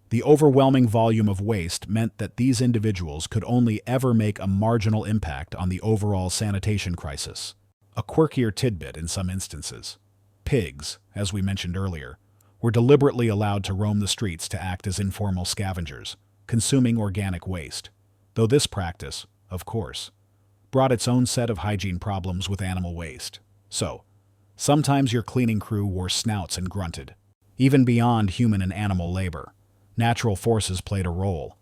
A: the overwhelming volume of waste meant that these individuals could only ever make a marginal impact on the overall sanitation crisis. A quirkier tidbit in some instances. Pigs, as we mentioned earlier, were deliberately allowed to roam the streets to act as informal scavengers, consuming organic waste, though this practice, of course, brought its own set of hygiene problems with animal waste. So, Sometimes your cleaning crew wore snouts and grunted. Even beyond human and animal labor, natural forces played a role.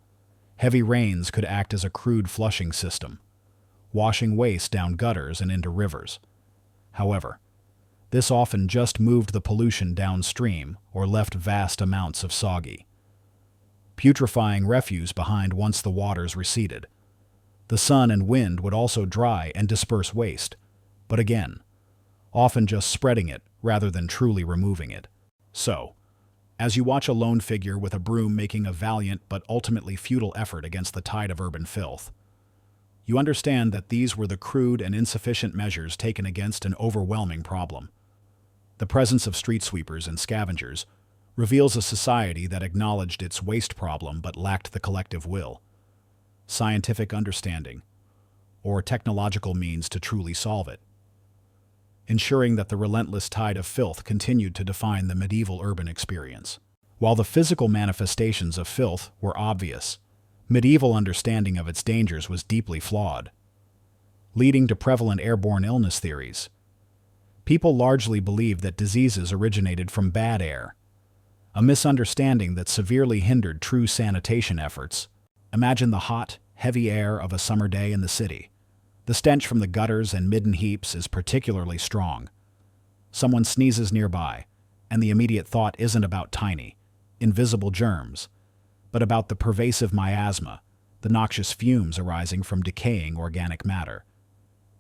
A: Heavy rains could act as a crude flushing system, washing waste down gutters and into rivers. However, this often just moved the pollution downstream or left vast amounts of soggy, putrefying refuse behind once the waters receded. The sun and wind would also dry and disperse waste, but again, often just spreading it rather than truly removing it. So, as you watch a lone figure with a broom making a valiant but ultimately futile effort against the tide of urban filth, you understand that these were the crude and insufficient measures taken against an overwhelming problem. The presence of street sweepers and scavengers reveals a society that acknowledged its waste problem but lacked the collective will, scientific understanding, or technological means to truly solve it, ensuring that the relentless tide of filth continued to define the medieval urban experience. While the physical manifestations of filth were obvious, medieval understanding of its dangers was deeply flawed, leading to prevalent airborne illness theories. People largely believed that diseases originated from bad air, a misunderstanding that severely hindered true sanitation efforts. Imagine the hot, heavy air of a summer day in the city. The stench from the gutters and midden heaps is particularly strong. Someone sneezes nearby, and the immediate thought isn't about tiny, invisible germs, but about the pervasive miasma, the noxious fumes arising from decaying organic matter.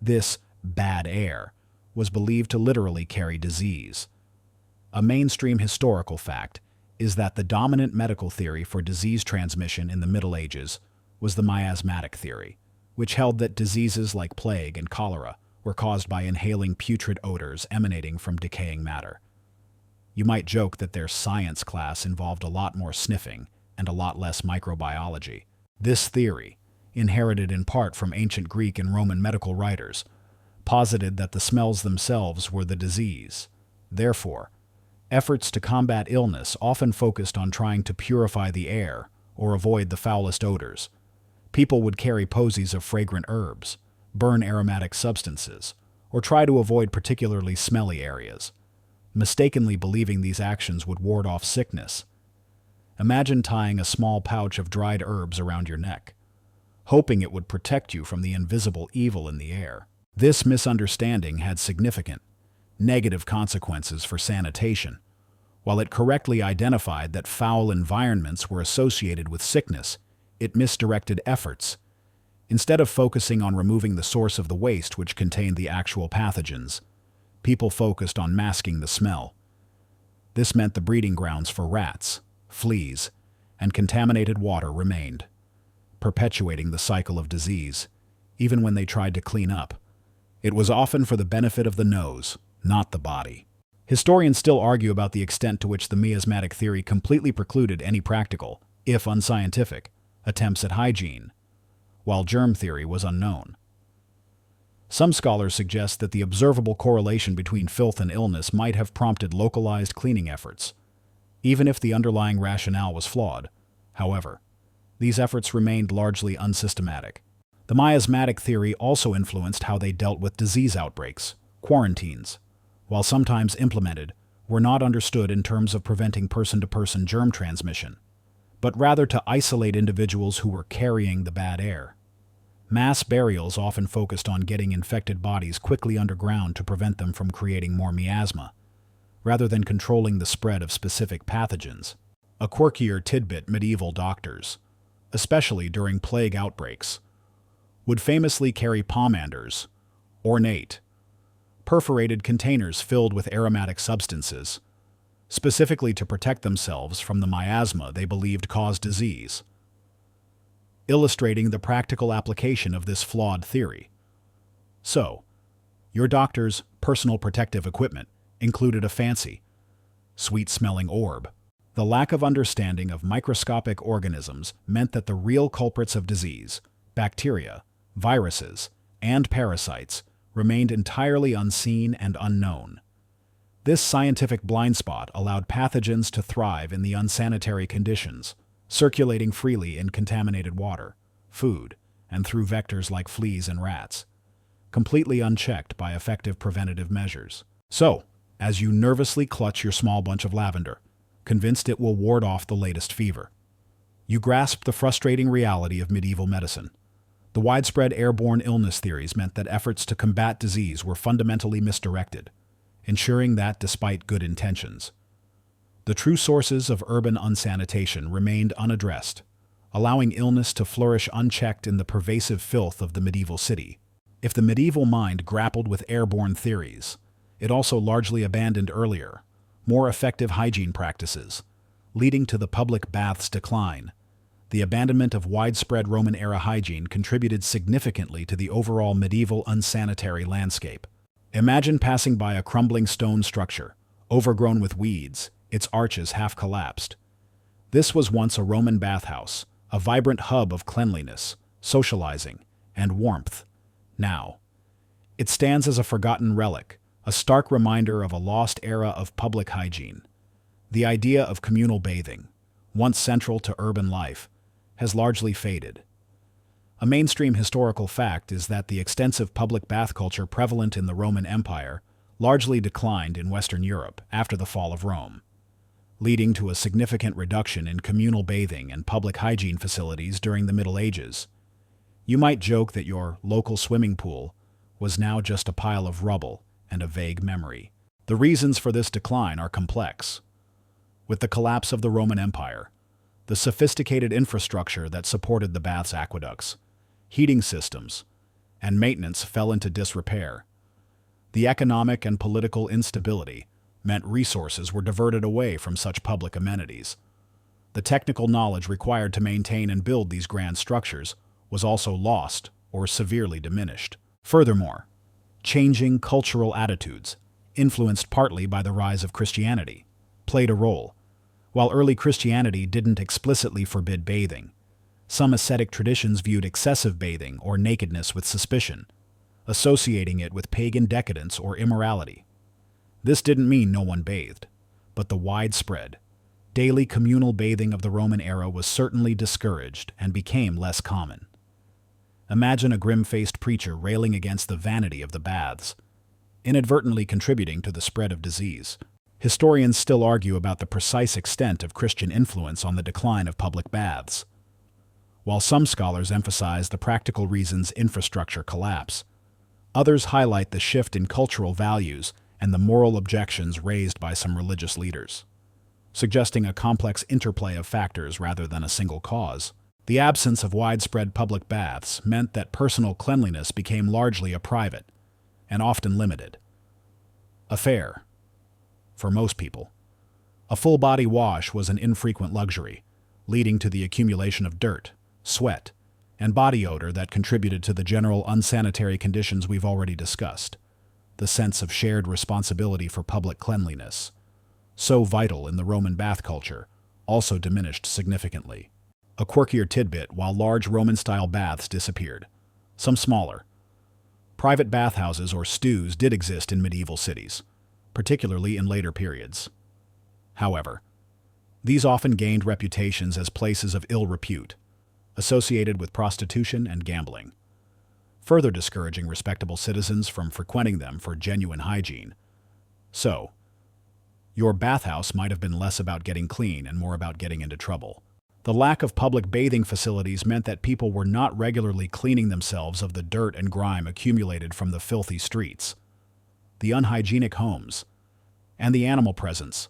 A: This bad air was believed to literally carry disease. A mainstream historical fact is that the dominant medical theory for disease transmission in the Middle Ages was the miasmatic theory, which held that diseases like plague and cholera were caused by inhaling putrid odors emanating from decaying matter. You might joke that their science class involved a lot more sniffing and a lot less microbiology. This theory, inherited in part from ancient Greek and Roman medical writers, posited that the smells themselves were the disease. Therefore, efforts to combat illness often focused on trying to purify the air or avoid the foulest odors. People would carry posies of fragrant herbs, burn aromatic substances, or try to avoid particularly smelly areas, mistakenly believing these actions would ward off sickness. Imagine tying a small pouch of dried herbs around your neck, hoping it would protect you from the invisible evil in the air. This misunderstanding had significant, negative consequences for sanitation. While it correctly identified that foul environments were associated with sickness, it misdirected efforts. Instead of focusing on removing the source of the waste which contained the actual pathogens, people focused on masking the smell. This meant the breeding grounds for rats, fleas, and contaminated water remained, perpetuating the cycle of disease, even when they tried to clean up. It was often for the benefit of the nose, not the body. Historians still argue about the extent to which the miasmatic theory completely precluded any practical, if unscientific, attempts at hygiene, while germ theory was unknown. Some scholars suggest that the observable correlation between filth and illness might have prompted localized cleaning efforts, even if the underlying rationale was flawed. However, these efforts remained largely unsystematic. The miasmatic theory also influenced how they dealt with disease outbreaks. Quarantines, while sometimes implemented, were not understood in terms of preventing person-to-person germ transmission, but rather to isolate individuals who were carrying the bad air. Mass burials often focused on getting infected bodies quickly underground to prevent them from creating more miasma, rather than controlling the spread of specific pathogens. A quirkier tidbit: medieval doctors, especially during plague outbreaks, would famously carry pomanders, ornate, perforated containers filled with aromatic substances, specifically to protect themselves from the miasma they believed caused disease, illustrating the practical application of this flawed theory. So, your doctor's personal protective equipment included a fancy, sweet-smelling orb. The lack of understanding of microscopic organisms meant that the real culprits of disease, bacteria, viruses, and parasites, remained entirely unseen and unknown. This scientific blind spot allowed pathogens to thrive in the unsanitary conditions, circulating freely in contaminated water, food, and through vectors like fleas and rats, completely unchecked by effective preventative measures. So, as you nervously clutch your small bunch of lavender, convinced it will ward off the latest fever, you grasp the frustrating reality of medieval medicine. The widespread airborne illness theories meant that efforts to combat disease were fundamentally misdirected, ensuring that, despite good intentions, the true sources of urban unsanitation remained unaddressed, allowing illness to flourish unchecked in the pervasive filth of the medieval city. If the medieval mind grappled with airborne theories, it also largely abandoned earlier, more effective hygiene practices, leading to the public bath's decline. The abandonment of widespread Roman-era hygiene contributed significantly to the overall medieval unsanitary landscape. Imagine passing by a crumbling stone structure, overgrown with weeds, its arches half collapsed. This was once a Roman bathhouse, a vibrant hub of cleanliness, socializing, and warmth. Now, it stands as a forgotten relic, a stark reminder of a lost era of public hygiene. The idea of communal bathing, once central to urban life, has largely faded. A mainstream historical fact is that the extensive public bath culture prevalent in the Roman Empire largely declined in Western Europe after the fall of Rome, leading to a significant reduction in communal bathing and public hygiene facilities during the Middle Ages. You might joke that your local swimming pool was now just a pile of rubble and a vague memory. The reasons for this decline are complex. With the collapse of the Roman Empire, the sophisticated infrastructure that supported the bath's aqueducts, heating systems, and maintenance fell into disrepair. The economic and political instability meant resources were diverted away from such public amenities. The technical knowledge required to maintain and build these grand structures was also lost or severely diminished. Furthermore, changing cultural attitudes, influenced partly by the rise of Christianity, played a role. While early Christianity didn't explicitly forbid bathing, some ascetic traditions viewed excessive bathing or nakedness with suspicion, associating it with pagan decadence or immorality. This didn't mean no one bathed, but the widespread, daily communal bathing of the Roman era was certainly discouraged and became less common. Imagine a grim-faced preacher railing against the vanity of the baths, inadvertently contributing to the spread of disease. Historians still argue about the precise extent of Christian influence on the decline of public baths. While some scholars emphasize the practical reasons infrastructure collapse, others highlight the shift in cultural values and the moral objections raised by some religious leaders, suggesting a complex interplay of factors rather than a single cause. The absence of widespread public baths meant that personal cleanliness became largely a private, and often limited, affair. For most people, a full-body wash was an infrequent luxury, leading to the accumulation of dirt, sweat, and body odor that contributed to the general unsanitary conditions we've already discussed. The sense of shared responsibility for public cleanliness, so vital in the Roman bath culture, also diminished significantly. A quirkier tidbit: while large Roman-style baths disappeared, some smaller, private bathhouses or stews did exist in medieval cities, particularly in later periods. However, these often gained reputations as places of ill repute, associated with prostitution and gambling, further discouraging respectable citizens from frequenting them for genuine hygiene. So, your bathhouse might have been less about getting clean and more about getting into trouble. The lack of public bathing facilities meant that people were not regularly cleaning themselves of the dirt and grime accumulated from the filthy streets, the unhygienic homes, and the animal presence.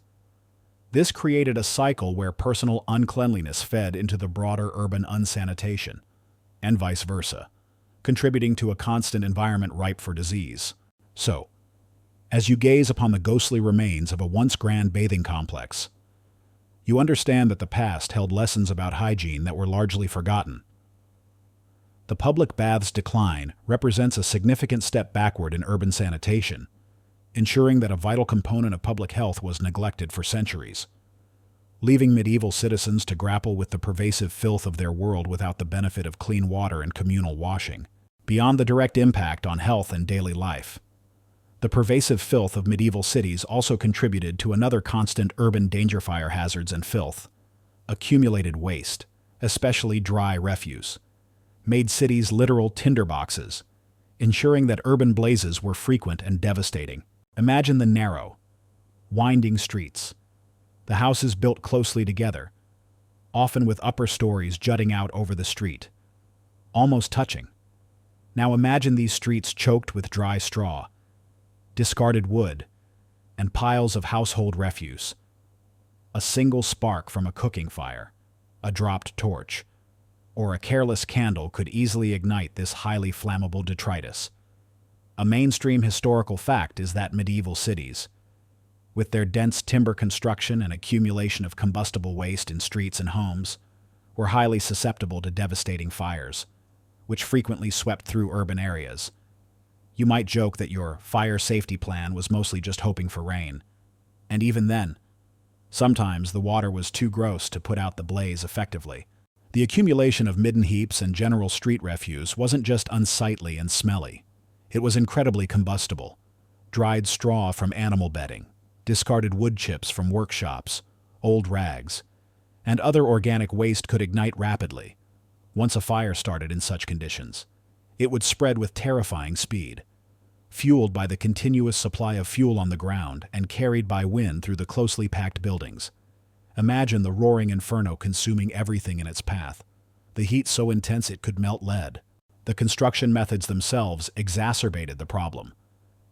A: This created a cycle where personal uncleanliness fed into the broader urban unsanitation, and vice versa, contributing to a constant environment ripe for disease. So, as you gaze upon the ghostly remains of a once grand bathing complex, you understand that the past held lessons about hygiene that were largely forgotten. The public bath's decline represents a significant step backward in urban sanitation, ensuring that a vital component of public health was neglected for centuries, leaving medieval citizens to grapple with the pervasive filth of their world without the benefit of clean water and communal washing. Beyond the direct impact on health and daily life, the pervasive filth of medieval cities also contributed to another constant urban danger: fire hazards and filth. Accumulated waste, especially dry refuse, made cities literal tinderboxes, ensuring that urban blazes were frequent and devastating. Imagine the narrow, winding streets. The houses built closely together, often with upper stories jutting out over the street, almost touching. Now imagine these streets choked with dry straw, discarded wood, and piles of household refuse. A single spark from a cooking fire, a dropped torch, or a careless candle could easily ignite this highly flammable detritus. A mainstream historical fact is that medieval cities, with their dense timber construction and accumulation of combustible waste in streets and homes, were highly susceptible to devastating fires, which frequently swept through urban areas. You might joke that your fire safety plan was mostly just hoping for rain. And even then, sometimes the water was too gross to put out the blaze effectively. The accumulation of midden heaps and general street refuse wasn't just unsightly and smelly. It was incredibly combustible. Dried straw from animal bedding, discarded wood chips from workshops, old rags, and other organic waste could ignite rapidly. Once a fire started in such conditions, it would spread with terrifying speed, fueled by the continuous supply of fuel on the ground and carried by wind through the closely packed buildings. Imagine the roaring inferno consuming everything in its path, the heat so intense it could melt lead. The construction methods themselves exacerbated the problem.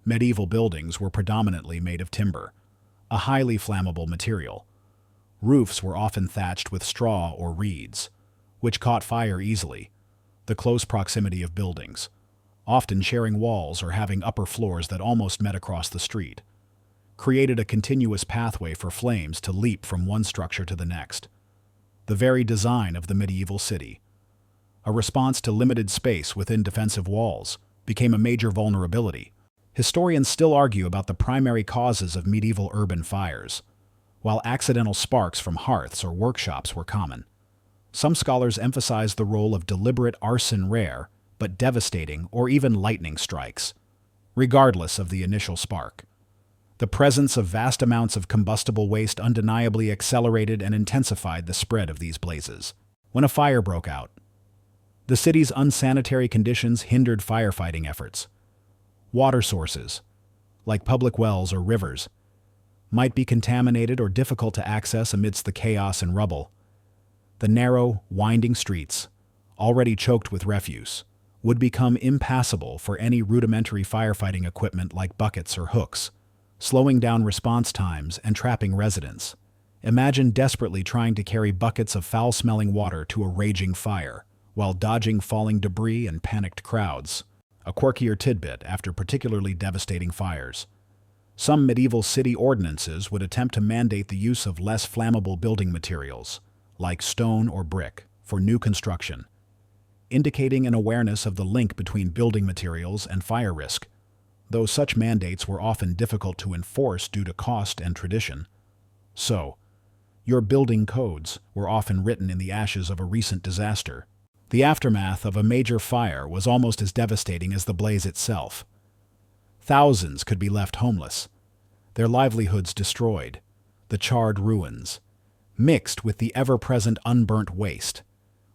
A: Medieval buildings were predominantly made of timber, a highly flammable material. Roofs were often thatched with straw or reeds, which caught fire easily. The close proximity of buildings, often sharing walls or having upper floors that almost met across the street, created a continuous pathway for flames to leap from one structure to the next. The very design of the medieval city, a response to limited space within defensive walls, became a major vulnerability. Historians still argue about the primary causes of medieval urban fires, while accidental sparks from hearths or workshops were common. Some scholars emphasize the role of deliberate arson, rare but devastating, or even lightning strikes, regardless of the initial spark. The presence of vast amounts of combustible waste undeniably accelerated and intensified the spread of these blazes. When a fire broke out, the city's unsanitary conditions hindered firefighting efforts. Water sources, like public wells or rivers, might be contaminated or difficult to access amidst the chaos and rubble. The narrow, winding streets, already choked with refuse, would become impassable for any rudimentary firefighting equipment like buckets or hooks, slowing down response times and trapping residents. Imagine desperately trying to carry buckets of foul-smelling water to a raging fire, while dodging falling debris and panicked crowds. A quirkier tidbit after particularly devastating fires. Some medieval city ordinances would attempt to mandate the use of less flammable building materials, like stone or brick, for new construction, indicating an awareness of the link between building materials and fire risk. Though such mandates were often difficult to enforce due to cost and tradition. So, your building codes were often written in the ashes of a recent disaster. The aftermath of a major fire was almost as devastating as the blaze itself. Thousands could be left homeless, their livelihoods destroyed. The charred ruins, mixed with the ever-present unburnt waste,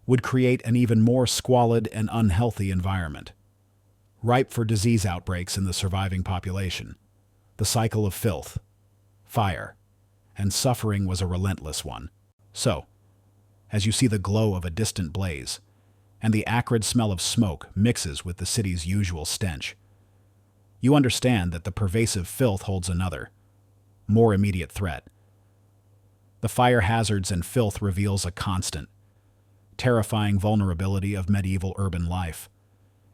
A: would create an even more squalid and unhealthy environment, ripe for disease outbreaks in the surviving population. The cycle of filth, fire, and suffering was a relentless one. So, as you see the glow of a distant blaze, and the acrid smell of smoke mixes with the city's usual stench, you understand that the pervasive filth holds another, more immediate threat. The fire hazards and filth reveals a constant, terrifying vulnerability of medieval urban life,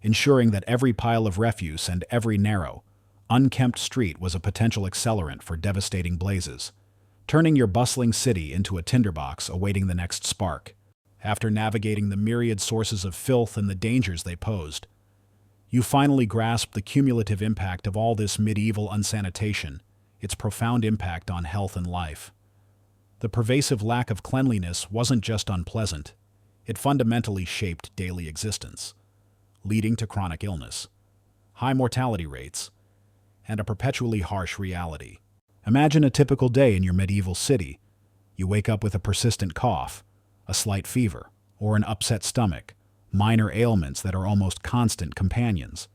A: ensuring that every pile of refuse and every narrow, unkempt street was a potential accelerant for devastating blazes, turning your bustling city into a tinderbox awaiting the next spark. After navigating the myriad sources of filth and the dangers they posed, you finally grasp the cumulative impact of all this medieval unsanitation, its profound impact on health and life. The pervasive lack of cleanliness wasn't just unpleasant, it fundamentally shaped daily existence, leading to chronic illness, high mortality rates, and a perpetually harsh reality. Imagine a typical day in your medieval city. You wake up with a persistent cough, a slight fever, or an upset stomach, minor ailments that are almost constant companions.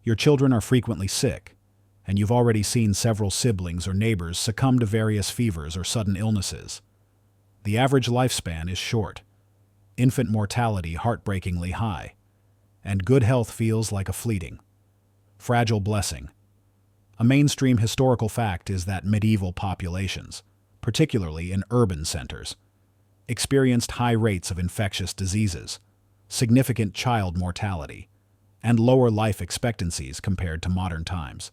A: Your children are frequently sick, and you've already seen several siblings or neighbors succumb to various fevers or sudden illnesses. The average lifespan is short, infant mortality heartbreakingly high, and good health feels like a fleeting, fragile blessing. A mainstream historical fact is that medieval populations, particularly in urban centers, experienced high rates of infectious diseases, significant child mortality, and lower life expectancies compared to modern times,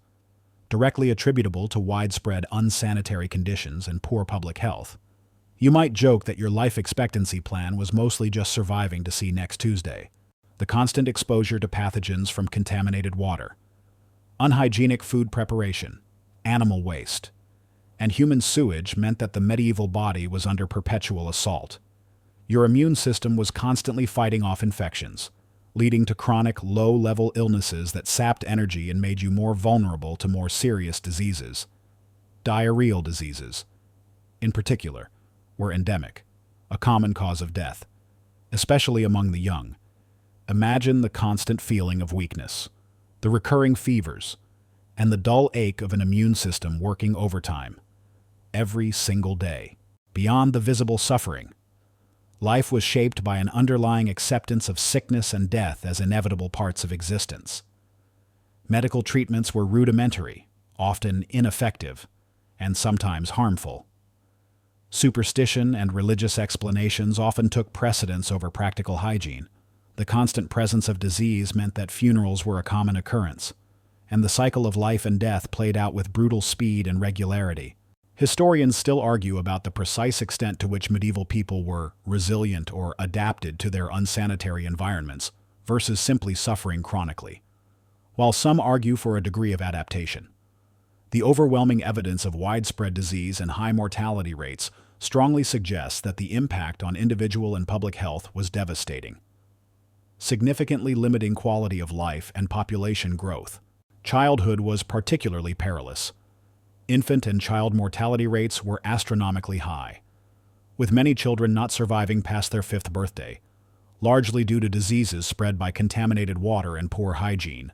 A: directly attributable to widespread unsanitary conditions and poor public health. You might joke that your life expectancy plan was mostly just surviving to see next Tuesday. The constant exposure to pathogens from contaminated water, unhygienic food preparation, animal waste, and human sewage meant that the medieval body was under perpetual assault. Your immune system was constantly fighting off infections, leading to chronic, low-level illnesses that sapped energy and made you more vulnerable to more serious diseases. Diarrheal diseases, in particular, were endemic, a common cause of death, especially among the young. Imagine the constant feeling of weakness, the recurring fevers, and the dull ache of an immune system working overtime every single day. Beyond the visible suffering, life was shaped by an underlying acceptance of sickness and death as inevitable parts of existence. Medical treatments were rudimentary, often ineffective, and sometimes harmful. Superstition and religious explanations often took precedence over practical hygiene. The constant presence of disease meant that funerals were a common occurrence, and the cycle of life and death played out with brutal speed and regularity. Historians still argue about the precise extent to which medieval people were resilient or adapted to their unsanitary environments versus simply suffering chronically. While some argue for a degree of adaptation, the overwhelming evidence of widespread disease and high mortality rates strongly suggests that the impact on individual and public health was devastating, significantly limiting quality of life and population growth. Childhood was particularly perilous. Infant and child mortality rates were astronomically high, with many children not surviving past their 5th birthday, largely due to diseases spread by contaminated water and poor hygiene.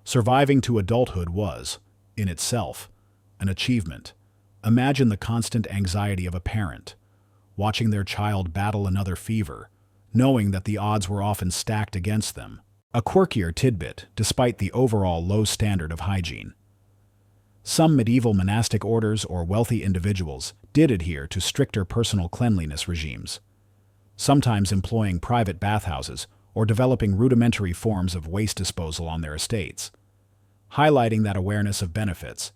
A: Surviving to adulthood was, in itself, an achievement. Imagine the constant anxiety of a parent, watching their child battle another fever, knowing that the odds were often stacked against them. A quirkier tidbit, despite the overall low standard of hygiene. Some medieval monastic orders or wealthy individuals did adhere to stricter personal cleanliness regimes, sometimes employing private bathhouses or developing rudimentary forms of waste disposal on their estates, highlighting that awareness of benefits,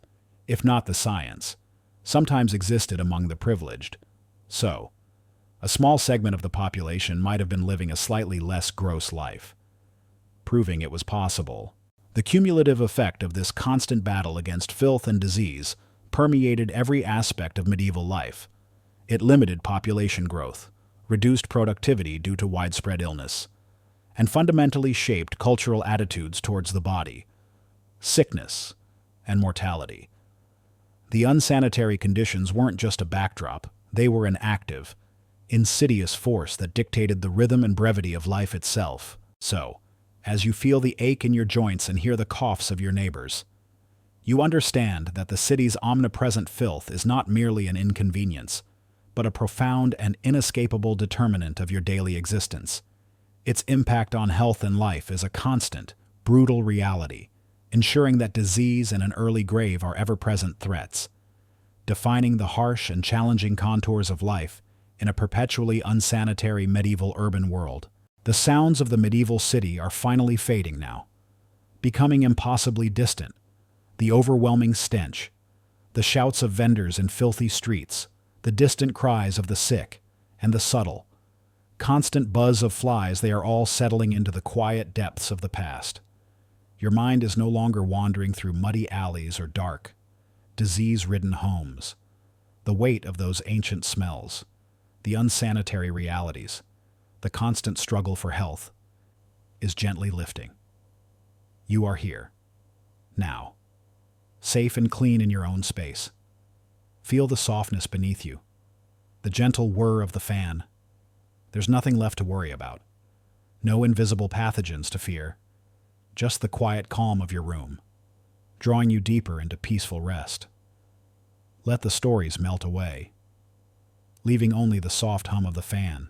A: if not the science, sometimes existed among the privileged. So, a small segment of the population might have been living a slightly less gross life, proving it was possible. The cumulative effect of this constant battle against filth and disease permeated every aspect of medieval life. It limited population growth, reduced productivity due to widespread illness, and fundamentally shaped cultural attitudes towards the body, sickness, and mortality. The unsanitary conditions weren't just a backdrop, they were an active, insidious force that dictated the rhythm and brevity of life itself. So, as you feel the ache in your joints and hear the coughs of your neighbors, you understand that the city's omnipresent filth is not merely an inconvenience, but a profound and inescapable determinant of your daily existence. Its impact on health and life is a constant, brutal reality, ensuring that disease and an early grave are ever-present threats, defining the harsh and challenging contours of life in a perpetually unsanitary medieval urban world. The sounds of the medieval city are finally fading now, becoming impossibly distant. The overwhelming stench, the shouts of vendors in filthy streets, the distant cries of the sick, and the subtle, constant buzz of flies, they are all settling into the quiet depths of the past. Your mind is no longer wandering through muddy alleys or dark, disease-ridden homes. The weight of those ancient smells, the unsanitary realities, the constant struggle for health, is gently lifting. You are here, now, safe and clean in your own space. Feel the softness beneath you, the gentle whir of the fan. There's nothing left to worry about. No invisible pathogens to fear, just the quiet calm of your room. drawing you deeper into peaceful rest. Let the stories melt away, leaving only the soft hum of the fan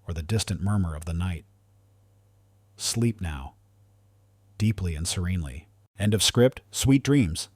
A: or the distant murmur of the night. Sleep now, deeply and serenely. End of script. Sweet dreams.